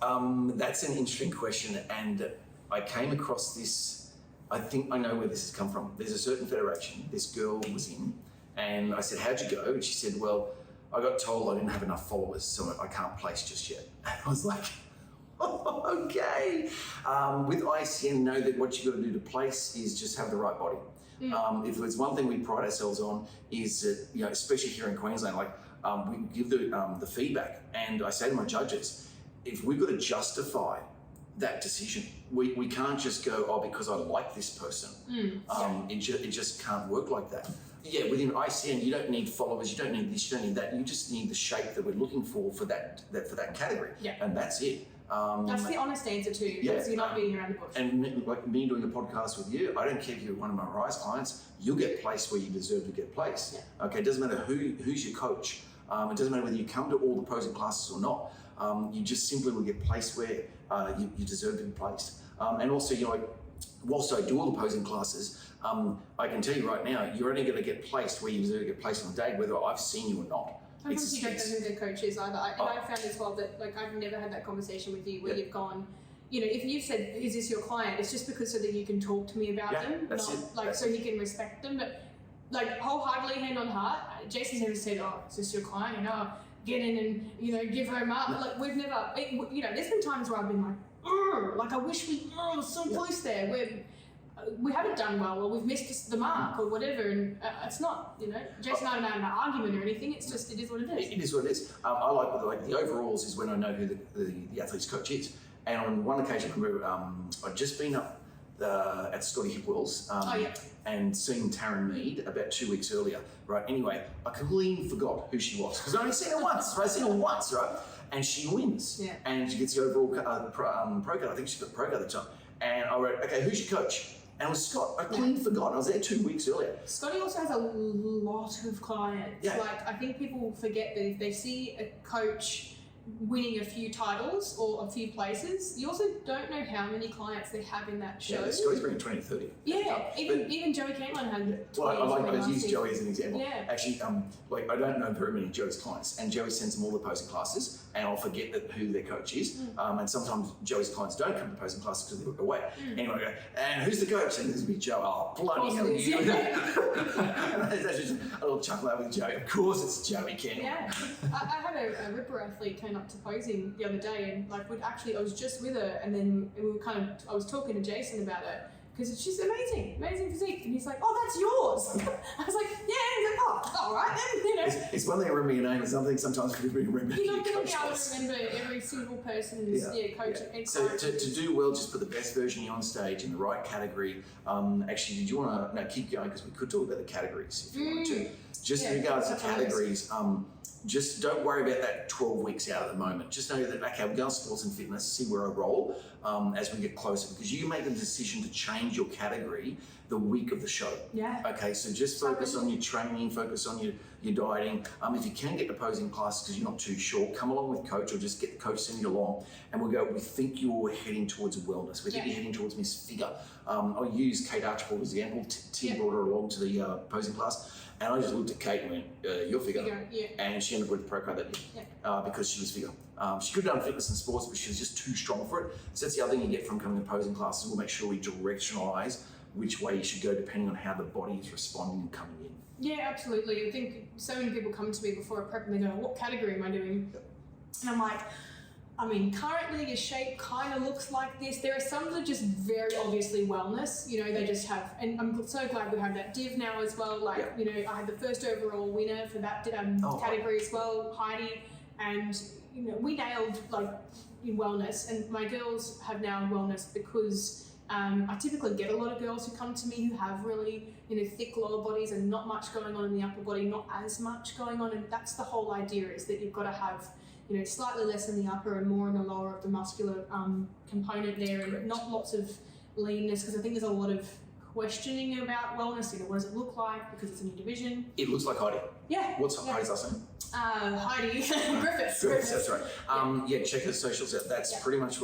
S3: That's an interesting question, and I came across this, I think I know where this has come from. There's a certain federation this girl was in, and I said, how'd you go? And she said, well, I got told I didn't have enough followers, so I can't place just yet. And I was like, oh, okay. With ICN, know that what you got to do to place is just have the right body. If there's one thing we pride ourselves on is that, especially here in Queensland, we give the feedback, and I say to my judges, if we've got to justify that decision, we can't just go, because I like this person. It just can't work like that. Yeah, within ICN, you don't need followers, you don't need this, you don't need that. You just need the shape that we're looking for that category, and that's it.
S2: That's the honest answer too. Yeah, you're not beating around the bush.
S3: And like me doing a podcast with you, I don't care if you're one of my Rise clients. You'll get placed where you deserve to get placed. Yeah. Okay, it doesn't matter who's your coach. It doesn't matter whether you come to all the posing classes or not. You just simply will get placed where you deserve to be placed. And also, whilst I do all the posing classes, I can tell you right now, you're only going to get placed where you deserve to get placed on the day, whether I've seen you or not.
S2: Sometimes you don't know who the coach is either. I've found as well that I've never had that conversation with you where you've gone, if you've said, is this your client, it's just because so that you can talk to me about them, not so you can respect them. But wholeheartedly, hand on heart, Jason's never said, is this your client? Get in and, give her up. No. We've never, there's been times where I've been like, I wish we were so close there, where we haven't done well, or we've missed the mark, or whatever, and it's not, Jason and I don't have an argument or anything, it's just, it is what it is.
S3: It is what it is. I like the overalls is when I know who the athlete's coach is. And on one occasion, I remember I'd just been up at Scotty Hipwell's and seen Taryn Mead about 2 weeks earlier, right? Anyway, I completely forgot who she was, because I only seen her once, right? And she wins, and she gets the overall pro card. I think she got the pro card at the time. And I wrote, okay, who's your coach? And it was Scott. I completely forgot. I was there 2 weeks earlier.
S2: Scotty also has a lot of clients.
S3: Yeah.
S2: I think people forget that if they see a coach winning a few titles or a few places, you also don't know how many clients they have in that show.
S3: Yeah, Scotty's bringing 20 to 30.
S2: Yeah, even Joey Caitlin had.
S3: Well, I use Joey as an example.
S2: Yeah.
S3: Actually, like I don't know very many of Joey's clients, and Joey sends them all the posing classes, and I'll forget who their coach is. And sometimes Joey's clients don't come to posing classes because they look away. Anyway, I go, and who's the coach? And this will be Joe. Oh, bloody hell, you! That's just a little chuckle out with Joey. Of course, it's Joey Caitlin.
S2: Yeah, I had a ripper athlete turn up to posing the other day, and like I was just with her, and then I was talking to Jason about it because she's amazing physique, and he's like, "Oh, that's yours." I was like, "Yeah," he's like, "Oh, all right then," you know.
S3: It's one thing to remember your name, and something sometimes you remember.
S2: You're not going to be able to remember every single person's coach.
S3: Yeah. So to do well, just put the best version of you on stage in the right category. Actually, did you want to keep going because we could talk about the categories if you wanted to. Just in regards to categories, just don't worry about that 12 weeks out at the moment. Just know that, okay, we're going to sports and fitness, see where I roll as we get closer, because you make the decision to change your category the week of the show.
S2: Yeah.
S3: Okay, so just focus on your training, focus on your dieting. If you can get to posing classes because you're not too sure, come along with coach or just get the coach send you along and we'll go, we think you're heading towards wellness. We think you're heading towards Miss Figure. I'll use Kate Archibald as the example. T brought her along to the posing class. And I just looked at Kate and went, you're figure. And she ended up with the pro card that year because she was figure. She could have done fitness and sports, but she was just too strong for it. So that's the other thing you get from coming to posing classes. We'll make sure we directionalise which way you should go depending on how the body is responding and coming in.
S2: Yeah, absolutely. I think so many people come to me before a prep and they go, what category am I doing? And I'm like, I mean, currently your shape kind of looks like this. There are some that are just very obviously wellness, you know, they just have, and I'm so glad we have that div now as well. Like, you know, I had the first overall winner for that category as well, Heidi, and, you know, we nailed like wellness, and my girls have now wellness because I typically get a lot of girls who come to me who have really, you know, thick lower bodies and not much going on in the upper body, not as much going on, and that's the whole idea, is that you've got to have, you know, slightly less in the upper and more in the lower of the muscular component there, and not lots of leanness, because I think there's a lot of questioning about wellness. You know, what does it look like because it's a new division?
S3: It looks like Heidi.
S2: Yeah.
S3: What's Heidi's last name?
S2: Heidi Griffiths.
S3: That's right. Check her socials out. That's pretty much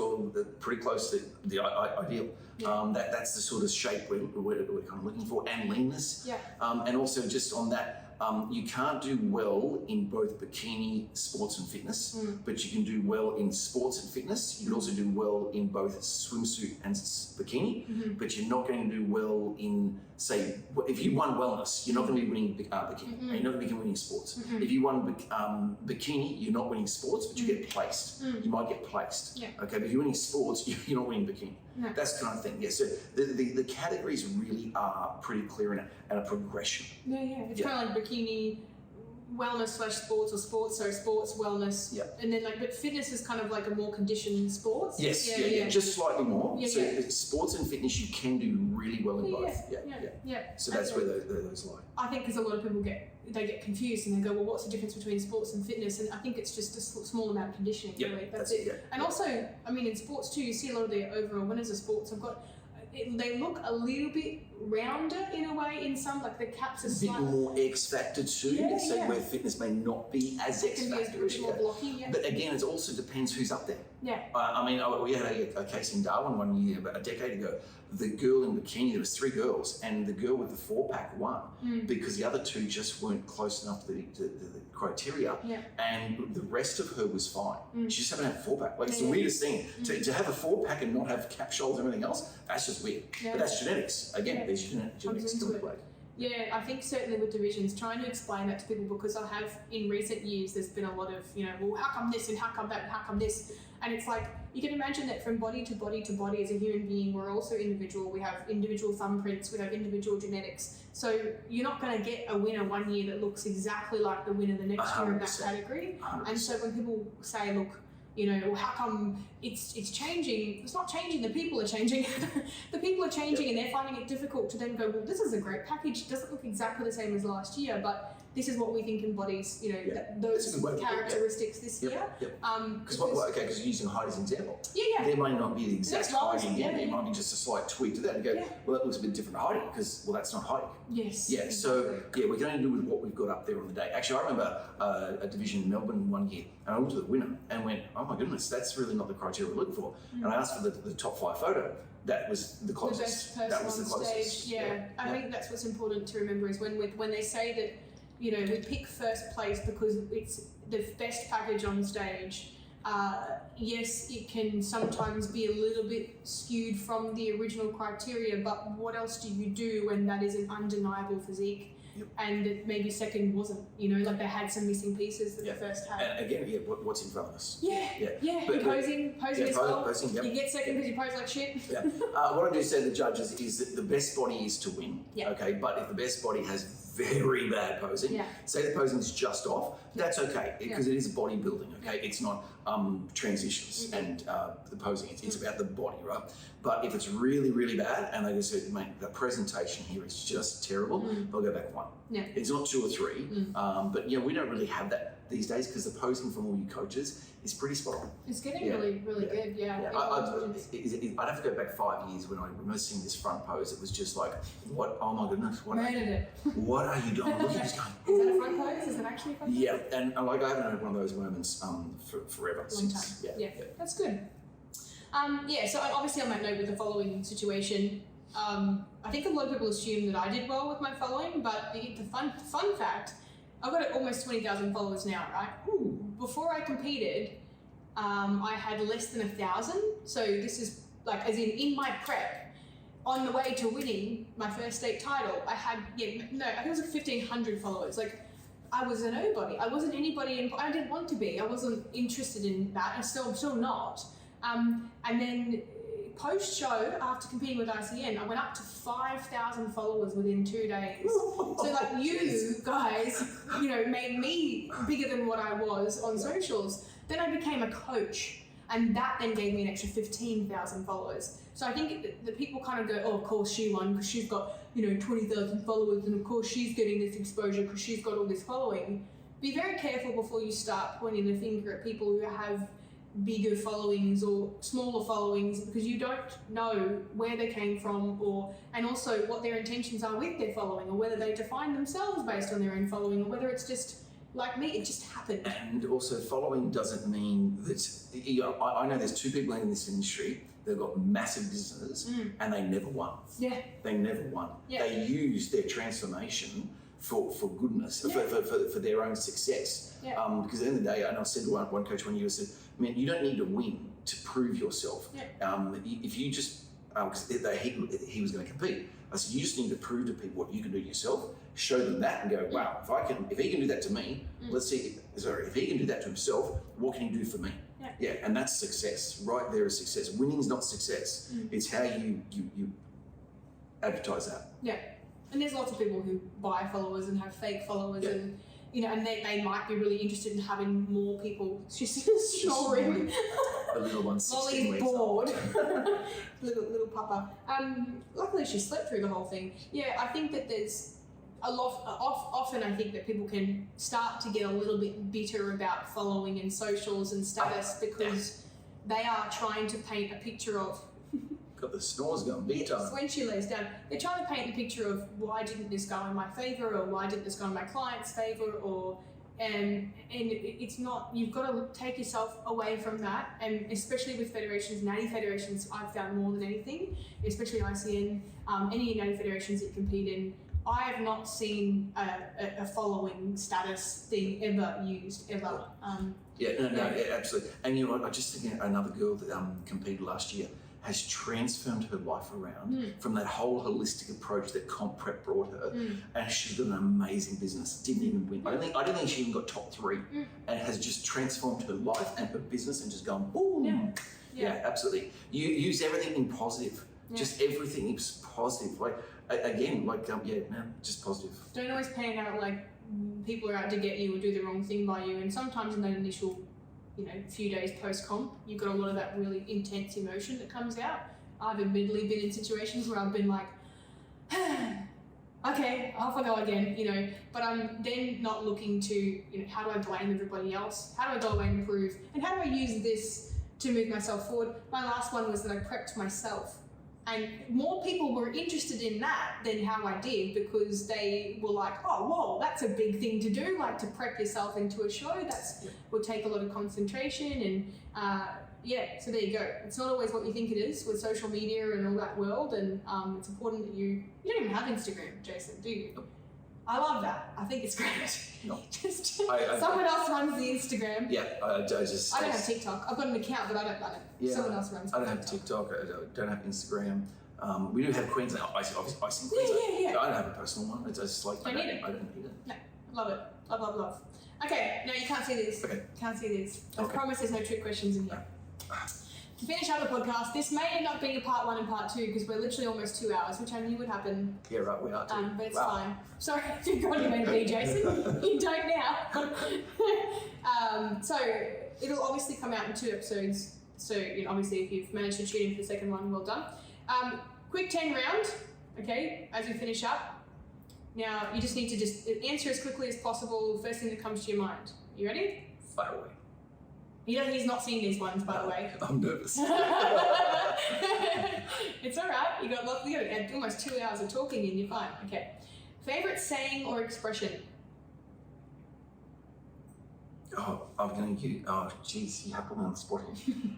S3: pretty close to the ideal. That's the sort of shape we're kind of looking for, and leanness.
S2: Yeah.
S3: And also just on that, you can't do well in both bikini, sports and fitness, but you can do well in sports and fitness. You can also do well in both swimsuit and bikini, but you're not going to do well in, say, if you won wellness, you're not going to be winning bikini. You're not going to be winning sports. If you won bikini, you're not winning sports, but you get placed. You might get placed. Okay, but if you're winning sports, you're not winning bikini.
S2: No.
S3: That's the kind of thing. Yeah. So the categories really are pretty clear and a progression.
S2: Yeah. It's kind of like bikini, wellness / sports, or sports, so sports, wellness. And then but fitness is kind of like a more conditioned sports.
S3: Yes. Just slightly more. So sports and fitness, you can do really well in both. Yeah. So that's where those lie.
S2: I think because a lot of people get confused and they go, well, what's the difference between sports and fitness? And I think it's just a small amount of conditioning, really. That's it. And also, I mean, in sports too, you see a lot of the overall winners of sports have got, they look a little bit rounder in a way in some, like the caps are slightly...
S3: A bit more X-factor too, where fitness may not be as X-factor.
S2: More blocky,
S3: But again, it also depends who's up there.
S2: Yeah.
S3: I mean, we had a case in Darwin one year, about a decade ago. The girl in bikini, there was 3 girls, and the girl with the 4-pack won because the other 2 just weren't close enough to the criteria, and the rest of her was fine. She just happened to have a 4-pack. Like, it's the weirdest thing. To have a 4-pack and not have cap shoulders and everything else, that's just weird. But that's genetics. Again, there's genetics to play.
S2: Yeah, I think certainly with divisions, trying to explain that to people, because I have, in recent years, there's been a lot of, you know, well, how come this and how come that and how come this? And it's like, you can imagine that from body to body to body as a human being, we're also individual. We have individual thumbprints, we have individual genetics. So you're not going to get a winner one year that looks exactly like the winner the next year in that category.
S3: 100%.
S2: And so when people say, look, you know, well, how come it's changing? It's not changing, the people are changing. The people are changing and they're finding it difficult to then go, well, this is a great package. It doesn't look exactly the same as last year, but this is what we think embodies, you know,
S3: That's a good way
S2: those
S3: to put it,
S2: characteristics this year.
S3: Because you're using height as an example.
S2: Yeah.
S3: There may not be the exact height in there.
S2: Yeah.
S3: There might be just a slight tweak to that. And go, well, that looks a bit different to height because, well, that's not height.
S2: Yes.
S3: Yeah. So we're going to do with what we've got up there on the day. Actually, I remember a division in Melbourne one year, and I looked at the winner and went, "Oh my goodness, that's really not the criteria we're looking for." And I asked for the top 5 photo. That was the closest.
S2: The best person
S3: that was the
S2: on
S3: closest.
S2: stage. Yeah. I think that's what's important to remember is when they say that, you know, we pick first place because it's the best package on stage. Yes, it can sometimes be a little bit skewed from the original criteria, but what else do you do when that is an undeniable physique? And that maybe second wasn't, you know, like they had some missing pieces that the first had.
S3: And again, what's in front of us?
S2: But posing as well.
S3: Posing,
S2: You get second because you pose like shit.
S3: What I do say to the judges is that the best body is to win. Okay, but if the best body has very bad posing, say the posing is just off, that's okay because it is bodybuilding. Okay, it's not transitions and the posing. It's about the body, right? But if it's really, really bad and they just say, mate, the presentation here is just terrible, they'll go back 1. It's not 2 or 3, but we don't really have that these days because the posing from all you coaches is pretty spot on.
S2: It's getting really good,
S3: I'd have to go back 5 years when I remember seeing this front pose. It was just like, what? Oh my goodness! What are you doing? Look at this guy.
S2: Is that a front pose? Is it actually a front pose?
S3: Yeah, and like I haven't had one of those moments for forever.
S2: Long time. Yeah, that's good. So obviously on that note with the following situation, I think a lot of people assume that I did well with my following, but the fun fact, I've got almost 20,000 followers now, right? Before I competed, I had less than 1,000. So this is like, as in my prep, on the way to winning my first state title, I had, I think it was like 1,500 followers. Like, I was a nobody. I wasn't anybody, and I didn't want to be. I wasn't interested in that. I'm still not. And then post-show, after competing with ICN, I went up to 5,000 followers within 2 days. So like you guys, made me bigger than what I was on socials. Then I became a coach, and that then gave me an extra 15,000 followers. So I think that people kind of go, oh, of course she won because she's got, 20,000 followers, and of course she's getting this exposure because she's got all this following. Be very careful before you start pointing the finger at people who have bigger followings or smaller followings, because you don't know where they came from and also what their intentions are with their following, or whether they define themselves based on their own following, or whether it's just like me, it just happened.
S3: And also following doesn't mean that, I know there's 2 people in this industry, they've got massive businesses and they never won. They never won. They used their transformation for goodness, for their own success. Because at the end of the day, and I said to one coach one year, I said, man, you don't need to win to prove yourself. If you just, because he was going to compete, I said, you just need to prove to people what you can do yourself, show them that and go, wow, if he can do that to me, let's see, if he can do that to himself, what can he do for me? And that's success. Right there is success. Winning's not success. It's how you advertise that.
S2: And there's lots of people who buy followers and have fake followers and and they might be really interested in having more people just snoring.
S3: The little one, 16 weeks
S2: bored. little papa. Luckily she slept through the whole thing. I think that there's a lot, often I think that people can start to get a little bit bitter about following and socials and status because they are trying to paint a picture of
S3: got the snores going big time.
S2: When she lays down, they're trying to paint a picture of why didn't this go in my favour, or why didn't this go in my client's favour, and it's not. You've got to take yourself away from that, and especially with federations, natty federations, I've found more than anything, especially ICN, any natty federations that compete in. I have not seen a following status thing ever used, ever.
S3: Absolutely. And I just think another girl that competed last year has transformed her life around from that whole holistic approach that comp prep brought her, and she's got an amazing business. Didn't even win. I don't think she even got top 3, and has just transformed her life and her business and just gone boom. Yeah, absolutely. You use everything in positive. Just everything is positive. Just positive.
S2: Don't always pan out like people are out to get you or do the wrong thing by you, and sometimes in that initial few days post-comp, you've got a lot of that really intense emotion that comes out. I've admittedly been in situations where I've been like, okay, off I go again, but I'm then not looking to, how do I blame everybody else? How do I go away and improve? And how do I use this to move myself forward? My last one was that I prepped myself. And more people were interested in that than how I did, because they were like, oh, whoa, that's a big thing to do, like to prep yourself into a show. Will take a lot of concentration. And so there you go. It's not always what you think it is with social media and all that world. And it's important that you don't even have Instagram, Jason, do you? I love that. I think it's great.
S3: No.
S2: Someone else runs the Instagram.
S3: Yeah, I don't
S2: have TikTok. I've got an account, but I don't run it.
S3: Yeah,
S2: someone else runs it.
S3: I don't have TikTok. I don't have Instagram. We do have Queensland. Obviously Queensland.
S2: Yeah.
S3: I don't have a personal one. It's just like I don't need it.
S2: No, love it. Love. Okay, no, you can't see this.
S3: Okay.
S2: Can't see this. I
S3: Okay.
S2: promise there's no trick questions in here. To finish up the podcast, this may end up being a part 1 and part 2 because we're literally almost 2 hours, which I knew would happen.
S3: Yeah, right, we are too.
S2: But it's
S3: Wow.
S2: fine. Sorry if you've got anywhere to be, Jason. You don't now. So it'll obviously come out in 2 episodes. So obviously if you've managed to tune in for the second one, well done. Quick 10 round, okay, as we finish up. Now you just need to answer as quickly as possible, first thing that comes to your mind. You ready?
S3: Fire away.
S2: He's not seen these ones, by the way.
S3: I'm nervous.
S2: It's all right. You got almost 2 hours of talking and you're fine. Okay. Favorite saying or expression?
S3: Oh, I'm going to use. Oh, geez, you have put me on the spot here.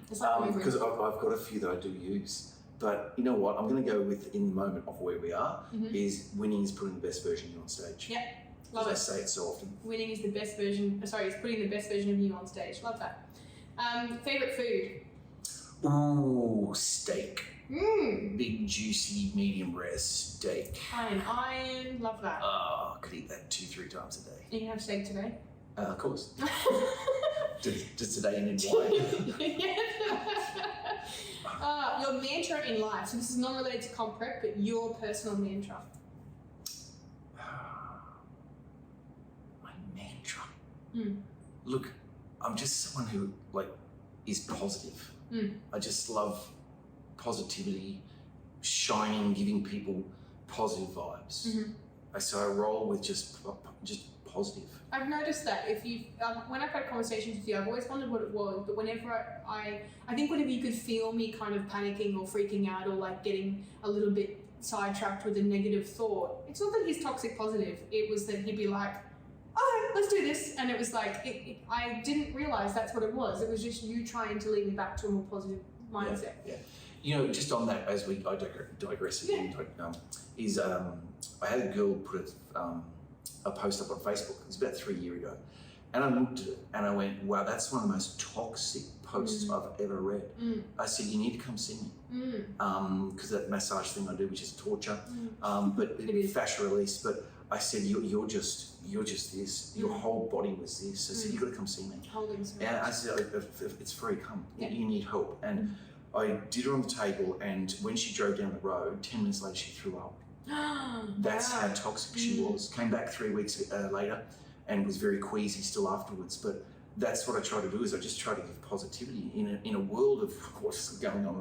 S2: Because
S3: Because I've got a few that I do use. But you know what? I'm going to go with, in the moment of where we are, is winning is putting the best version of you on stage.
S2: Yep. Love
S3: I
S2: it.
S3: say it so often.
S2: Winning is the best version. Sorry, it's putting the best version of you on stage. Love that. Favorite food?
S3: Ooh, steak.
S2: Mmm.
S3: Big, juicy, medium rare steak.
S2: Iron. Love that.
S3: Oh, I could eat that 2-3 times a day.
S2: You can have steak today.
S3: Of course. Just today and in wine.
S2: Your mantra in life. So this is not related to comp prep, but your personal mantra. My mantra. Look, I'm just someone who is positive. I just love positivity, shining, giving people positive vibes. So I roll with just positive. I've noticed that if you, when I've had conversations with you, I've always wondered what it was, but whenever I think whenever you could feel me kind of panicking or freaking out or getting a little bit sidetracked with a negative thought, it's not that he's toxic positive, it was that he'd be like, okay, let's do this. And it was I didn't realize that's what it was. It was just you trying to lead me back to a more positive mindset.
S3: Yeah. Just on that, as I digress again, I had a girl put a post up on Facebook. It was about 3 years ago. And I looked at it and I went, wow, that's one of the most toxic posts I've ever read. I said, you need to come see me. Because that massage thing I do, which is torture, but it is fascia release. But I said, you're just this. Your whole body was this. I said, you've got to come see me. And I said, it's free, come. Yeah. You need help. And I did her on the table, and when she drove down the road, 10 minutes later, she threw up. That's how toxic she was. Came back 3 weeks later and was very queasy still afterwards. But that's what I try to do, is I just try to give positivity in a world of what's going on,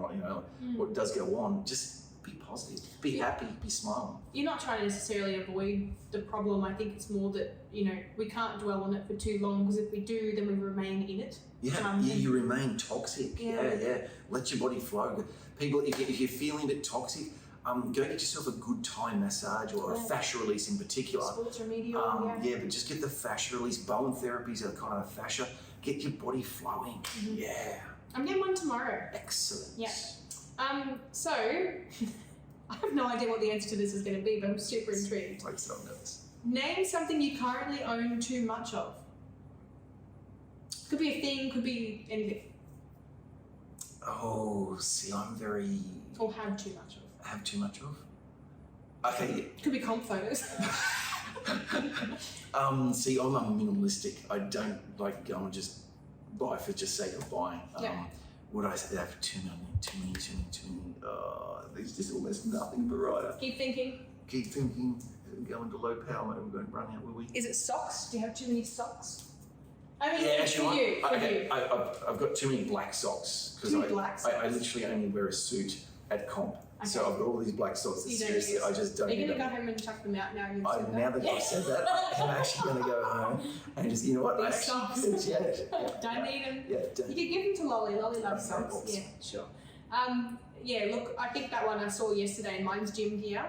S3: what does go on. Just be positive, be happy, be smiling.
S2: You're not trying to necessarily avoid the problem. I think it's more that, we can't dwell on it for too long, because if we do, then we remain in it.
S3: You remain toxic. Yeah. Let your body flow. People, if you're feeling a bit toxic, go get yourself a good Thai massage or a fascia release in particular.
S2: Sports remedial,
S3: but just get the fascia release. Bone therapies are kind of fascia. Get your body flowing. Yeah.
S2: I'm getting one tomorrow.
S3: Excellent.
S2: Yeah. So, I have no idea what the answer to this is going to be, but I'm super intrigued.
S3: I'm so nervous.
S2: Name something you currently own too much of. Could be a thing, could be anything.
S3: Oh, see, I'm very...
S2: Or have too much of.
S3: Have too much of? Okay.
S2: Could be comp photos.
S3: See, I'm a minimalistic. I don't go and just buy for just sake of buying. Would I say that for too many? There's just almost nothing variety.
S2: Keep thinking.
S3: Go into low power mode. We're going to run out, will we?
S2: Is it socks? Do you have too many socks? I mean,
S3: actually,
S2: for you.
S3: I've got too many black socks.
S2: Too many black socks?
S3: I literally only wear a suit at comp. So I've got all these black socks that seriously I just don't.
S2: Are you going to go home and chuck them out now?
S3: Now that I've said that, I'm actually going to go home and just, you know what?
S2: These socks.
S3: Don't
S2: need them.
S3: Yeah,
S2: you can give them to Lolly. Lolly loves socks. Yeah, sure. Look, I think that one I saw yesterday in mine's gym gear.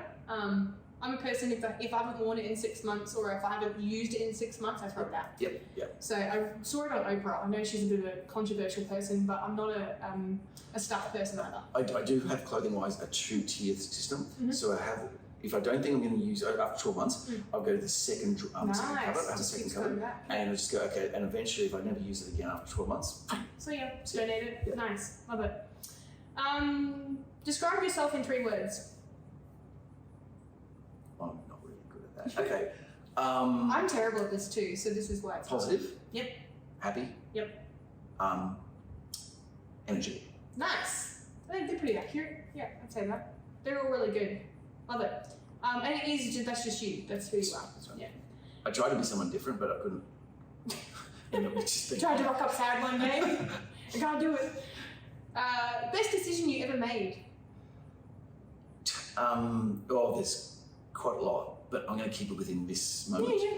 S2: I'm a person, if I haven't worn it in 6 months or if I haven't used it in 6 months, I throw it out.
S3: Yep.
S2: So I saw it on Oprah. I know she's a bit of a controversial person, but I'm not a stuff person either.
S3: I do have clothing-wise a 2-tier system. Mm-hmm. So I have, if I don't think I'm going to use it after 12 months, I'll go to the second cover. I have a second cover. And I'll just go, okay, and eventually if I never use it again after 12 months.
S2: So yeah, don't need it. Yeah. Nice. Love it. Describe yourself in 3 words.
S3: I'm not really good at that. Okay.
S2: I'm terrible at this too, so this is why it's
S3: positive.
S2: Hard. Yep.
S3: Happy.
S2: Yep.
S3: Energy.
S2: Nice. I think they're pretty accurate. Yeah, I'd say that. They're all really good. Love it. And it is that's just you. That's who you are.
S3: That's right.
S2: Yeah.
S3: I tried to be someone different, but I couldn't.
S2: Tried to rock up sad one day. I can't do it. Best decision you ever made?
S3: There's quite a lot, but I'm going to keep it within this moment.
S2: Yeah.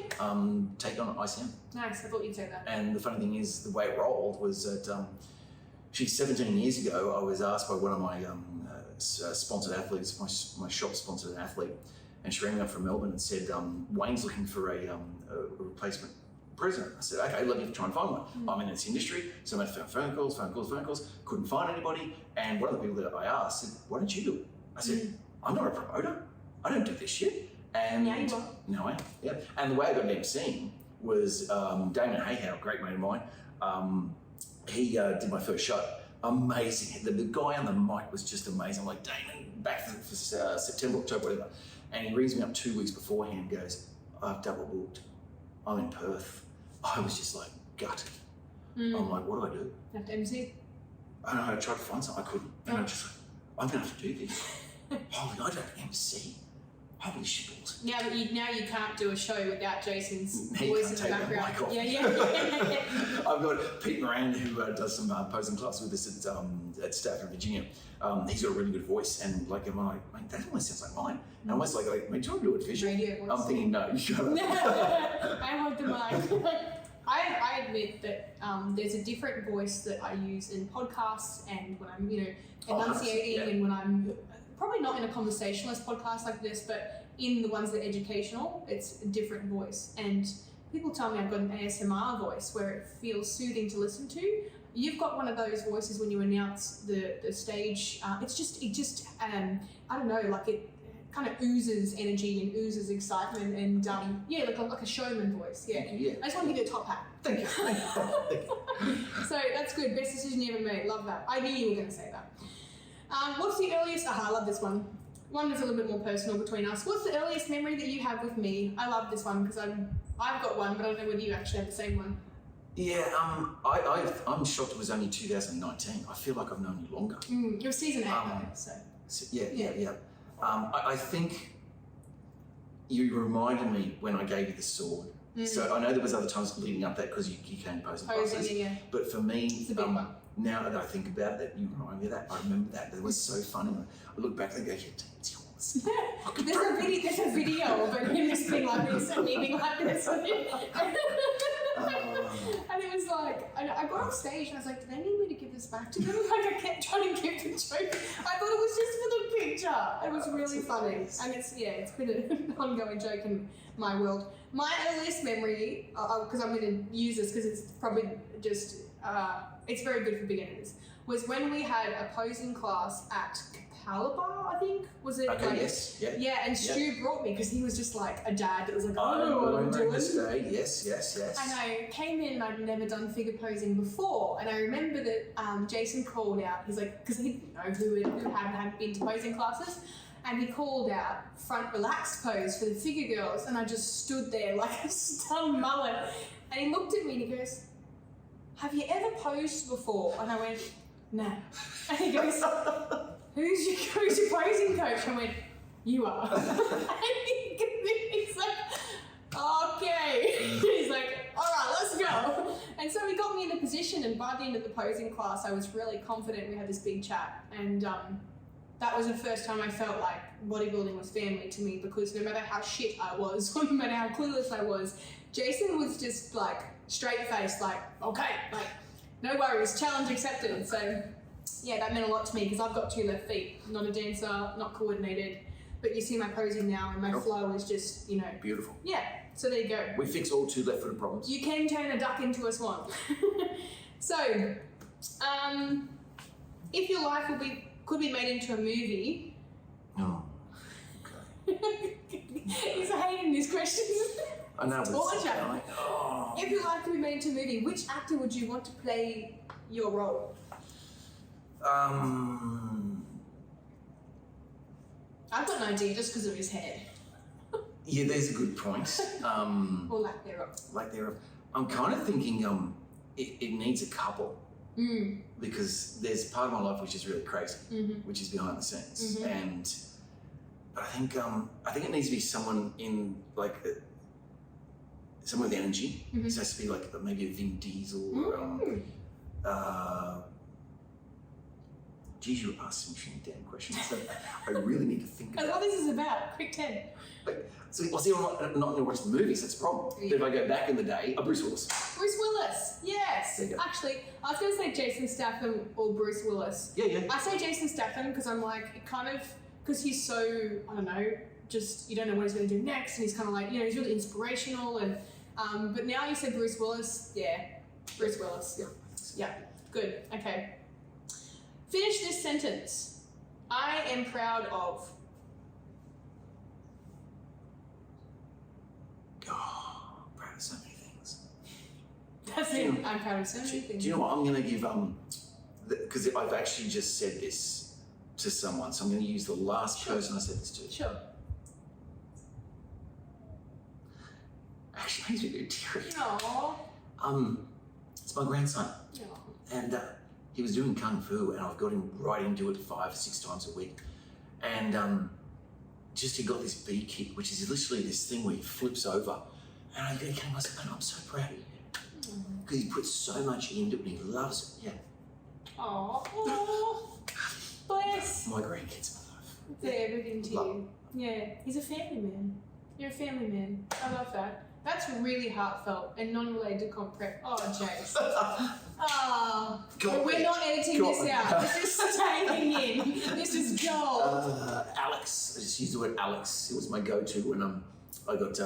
S3: Take on ICN.
S2: Nice, I thought you'd say that.
S3: And the funny thing is, the way it rolled was that 17 years ago, I was asked by one of my sponsored athletes, my shop sponsored an athlete, and she rang me up from Melbourne and said, Wayne's looking for a replacement president. I said, okay, let me try and find one. I'm in this industry, so I made phone calls, couldn't find anybody. And one of the people that I asked said, why don't you do it? I said, I'm not a promoter. I don't do this shit. And
S2: yeah, you are.
S3: No, I am. Yeah. And the way I got emceeing was Damon Hayhow, a great mate of mine. He did my first show. Amazing. The guy on the mic was just amazing. I'm like, Damon, back for September, October, whatever. And he rings me up 2 weeks beforehand and goes, I've double booked. I'm in Perth. I was just like gutted. I'm like, what do I do?
S2: You have to MC?
S3: And I tried to find something. I couldn't. And I'm just like, I'm going to have to do this. Holy, I don't MC. Holy shitballs.
S2: Now you can't do a show without Jason's
S3: now
S2: voice in the background.
S3: Yeah. I've got Pete Moran who does some posing class with us at Stafford, Virginia. He's got a really good voice, and like I'm like, man, that almost sounds like mine. And I'm almost like, man, do you want to do it visual?
S2: Radio voice.
S3: I'm thinking, no, you shut up.
S2: I want the mic. I admit that there's a different voice that I use in podcasts and when I'm, enunciating and when I'm probably not in a conversationalist podcast like this, but in the ones that are educational, it's a different voice. And people tell me I've got an ASMR voice where it feels soothing to listen to. You've got one of those voices when you announce the stage. It just I don't know, like it kind of oozes energy and oozes excitement and like a showman voice. Yeah. I just want to give you a top hat.
S3: Thank you.
S2: So that's good. Best decision you ever made. Love that. I knew you were going to say that. What's the earliest? I love this one. One that's a little bit more personal between us. What's the earliest memory that you have with me? I love this one because I've got one, but I don't know whether you actually have the same one.
S3: Yeah, I'm shocked it was only 2019. I feel like I've known you longer.
S2: You're season 8 though, so.
S3: Yeah. I think you reminded me when I gave you the sword. So I know there was other times leading up that because you came posing classes.
S2: Yeah.
S3: But for me,
S2: it's a big one.
S3: Now that I think about it, you remind me of that. I remember that. It was so funny. I look back and go, yeah, it's yours.
S2: There's a video of him just being like this and me being like this. And it was like, I got off stage and I was like, do they need me to give this back to them? Like I kept trying to give the joke. I thought it was just for the picture. It was really funny. And it's been an ongoing joke in my world. My earliest memory, because I'm going to use this because it's probably just, it's very good for beginners, was when we had a posing class at Capalaba, I think, was it?
S3: Okay, yes, yeah.
S2: Yeah, and Stu brought me because he was just like a dad that was like,
S3: what I'm doing. Yes.
S2: And I came in and I'd never done figure posing before, and I remember that Jason called out, he's like, because he didn't know who hadn't been to posing classes, and he called out front relaxed pose for the figure girls, and I just stood there like a stunned mullet, and he looked at me and he goes, have you ever posed before? And I went, no. And he goes, who's your posing coach? I went, you are. And he's like, okay. He's like, all right, let's go. And so he got me in a position, and by the end of the posing class, I was really confident. We had this big chat, and that was the first time I felt like bodybuilding was family to me, because no matter how shit I was, or no matter how clueless I was, Jason was just like straight faced, like, okay, like no worries, challenge accepted. So yeah, that meant a lot to me because I've got 2 left feet, not a dancer, not coordinated, but you see my posing now and my flow is just, you know.
S3: Beautiful.
S2: Yeah, so there you go.
S3: We fix all 2 left-footed problems.
S2: You can turn a duck into a swan. So, if your life could be made into a movie.
S3: Oh, okay.
S2: He's hating these questions.
S3: I know.
S2: Torture. If your life could be made into a movie, which actor would you want to play your role? I've got an idea just because of his hair.
S3: Yeah, there's a good point.
S2: Or lack thereof.
S3: Lack thereof. I'm kind of thinking it needs a couple. Because there's part of my life which is really crazy, which is behind the scenes, and I think it needs to be someone in like someone with energy. It has to be like maybe a Vin Diesel. Geez, you asked some interesting damn questions. So I really need to think about.
S2: That's what this is about. Quick 10.
S3: So, well, see, I'm not going to watch the movies. That's the problem.
S2: Yeah.
S3: But if I go back in the day, Bruce Willis.
S2: Bruce Willis, yes.
S3: There you go.
S2: Actually, I was going to say Jason Statham or Bruce Willis.
S3: Yeah.
S2: I say Jason Statham because I'm like, it kind of, because he's so, I don't know, just, you don't know what he's going to do next, and he's kind of like, you know, he's really inspirational, and, but now you said Bruce Willis, yeah, Bruce Willis. Yeah, good, okay. Finish this sentence. I am proud of.
S3: Oh, I'm proud of so many things.
S2: That's it. I'm proud of so many things.
S3: Do you know what I'm going to give? Because I've actually just said this to someone, so I'm going to use the last person I said this to.
S2: Sure.
S3: Actually, makes me very teary.
S2: Aww.
S3: It's my grandson,
S2: Aww.
S3: and he was doing kung fu, and I've got him right into it 5 or 6 times a week, and just he got this B kick, which is literally this thing where he flips over, and I came and I said, "Man, I'm so proud of you," because he puts so much into it and he loves it. Yeah.
S2: Aww. Bless.
S3: My grandkids are life.
S2: They're everything to you. Yeah, he's a family man. You're a family man. I love that. That's really heartfelt and non-related to comp prep. Oh, Jace. Oh, we're not editing this out. This is staying in. This is gold.
S3: Alex. I just used the word Alex. It was my go-to when I got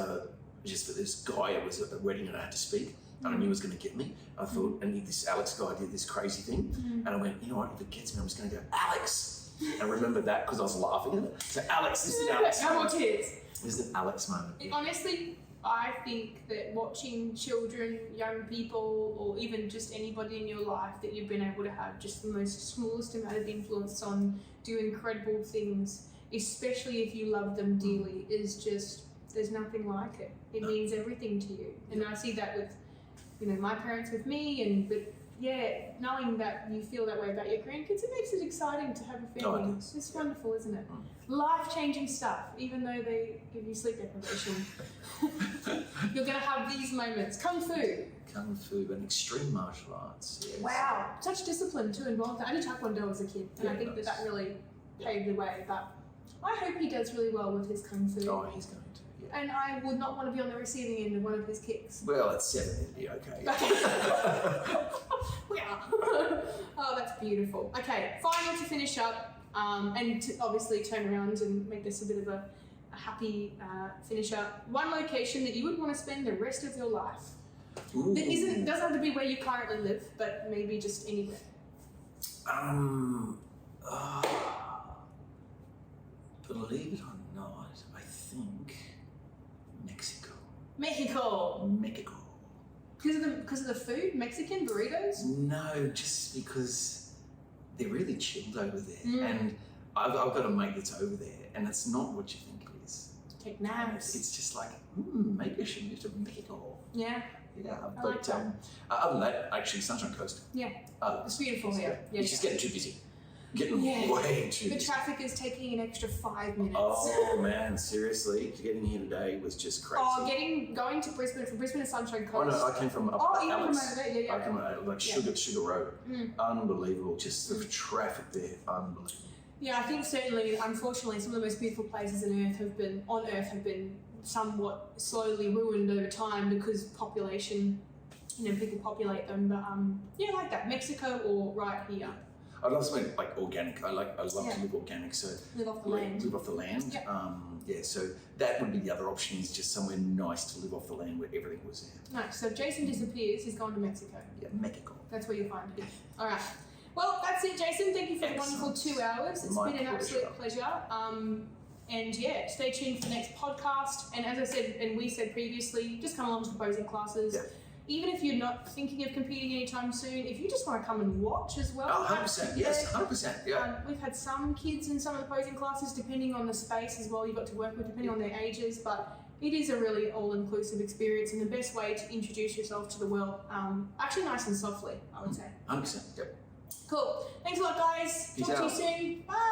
S3: just for this guy. It was at a wedding and I had to speak. And I knew he was going to get me. I thought, and this Alex guy did this crazy thing. And I went, you know what, if it gets me, I'm just going to go, Alex. And I remember that because I was laughing at it. So Alex, this is Alex.
S2: No more tears.
S3: This is an Alex moment. Yeah.
S2: Honestly, I think that watching children, young people, or even just anybody in your life that you've been able to have just the most smallest amount of influence on do incredible things, especially if you love them dearly, is just, there's nothing like it. It means everything to you. And I see that with, you know, my parents with me, but yeah, knowing that you feel that way about your grandkids, it makes it exciting to have a family. It's wonderful, isn't it? Life-changing stuff, even though they give you sleep deprivation. You're going to have these moments. Kung Fu.
S3: Kung Fu and extreme martial arts. Yes.
S2: Wow. Such discipline too involved. I did Taekwondo as a kid, and I think that really paved the way. But I hope he does really well with his Kung Fu.
S3: Oh, he's going to. Yeah.
S2: And I would not want to be on the receiving end of one of his kicks.
S3: Well, at 7, it'd be okay.
S2: Yeah. Oh, that's beautiful. Okay, final to finish up. And to obviously turn around and make this a bit of a happy finisher. One location that you would want to spend the rest of your life.
S3: Ooh.
S2: That doesn't have to be where you currently live, but maybe just anywhere.
S3: Believe it or not, I think Mexico.
S2: Mexico. Because of the food, Mexican burritos.
S3: No, just because they're really chilled over there, and I've got a mate that's over there, and it's not what you think it is.
S2: Take naps.
S3: It's just like maybe I should move to Mexico.
S2: Yeah.
S3: Yeah,
S2: I like that.
S3: Other than that, actually, Sunshine Coast.
S2: Yeah. It's beautiful here. Yeah,
S3: it's just getting too busy. Getting way too busy.
S2: The traffic is taking an extra 5 minutes.
S3: Oh man, seriously, getting here today was just crazy.
S2: Oh, going to Brisbane, from Brisbane to Sunshine Coast.
S3: Oh no, I came from
S2: even
S3: Alex.
S2: from over there,
S3: I came from Sugar Road. Unbelievable, just the traffic there, unbelievable.
S2: Yeah, I think certainly, unfortunately, some of the most beautiful places on Earth have been somewhat slowly ruined over time because population, people populate them. But yeah, like that, Mexico or right here.
S3: I'd love something like organic. I love to live organic, so
S2: live off the land.
S3: Live off the land.
S2: Yep.
S3: So that would be the other option, is just somewhere nice to live off the land where everything was there.
S2: Nice. So if Jason disappears, he's gone to Mexico.
S3: Yeah, Mexico.
S2: That's where you'll find him. All right. Well, that's it, Jason. Thank you for the wonderful 2 hours. It's been an absolute pleasure. And yeah, stay tuned for the next podcast. And as I said, and we said previously, just come along to the posing classes.
S3: Yeah.
S2: Even if you're not thinking of competing anytime soon, if you just want to come and watch as well.
S3: 100%, yes, 100%, yeah.
S2: We've had some kids in some of the posing classes, depending on the space as well you've got to work with, depending on their ages, but it is a really all-inclusive experience and the best way to introduce yourself to the world, actually nice and softly, I would say.
S3: 100%, yep.
S2: Cool. Thanks a lot, guys.
S3: Peace
S2: Talk to you
S3: out.
S2: soon. Bye.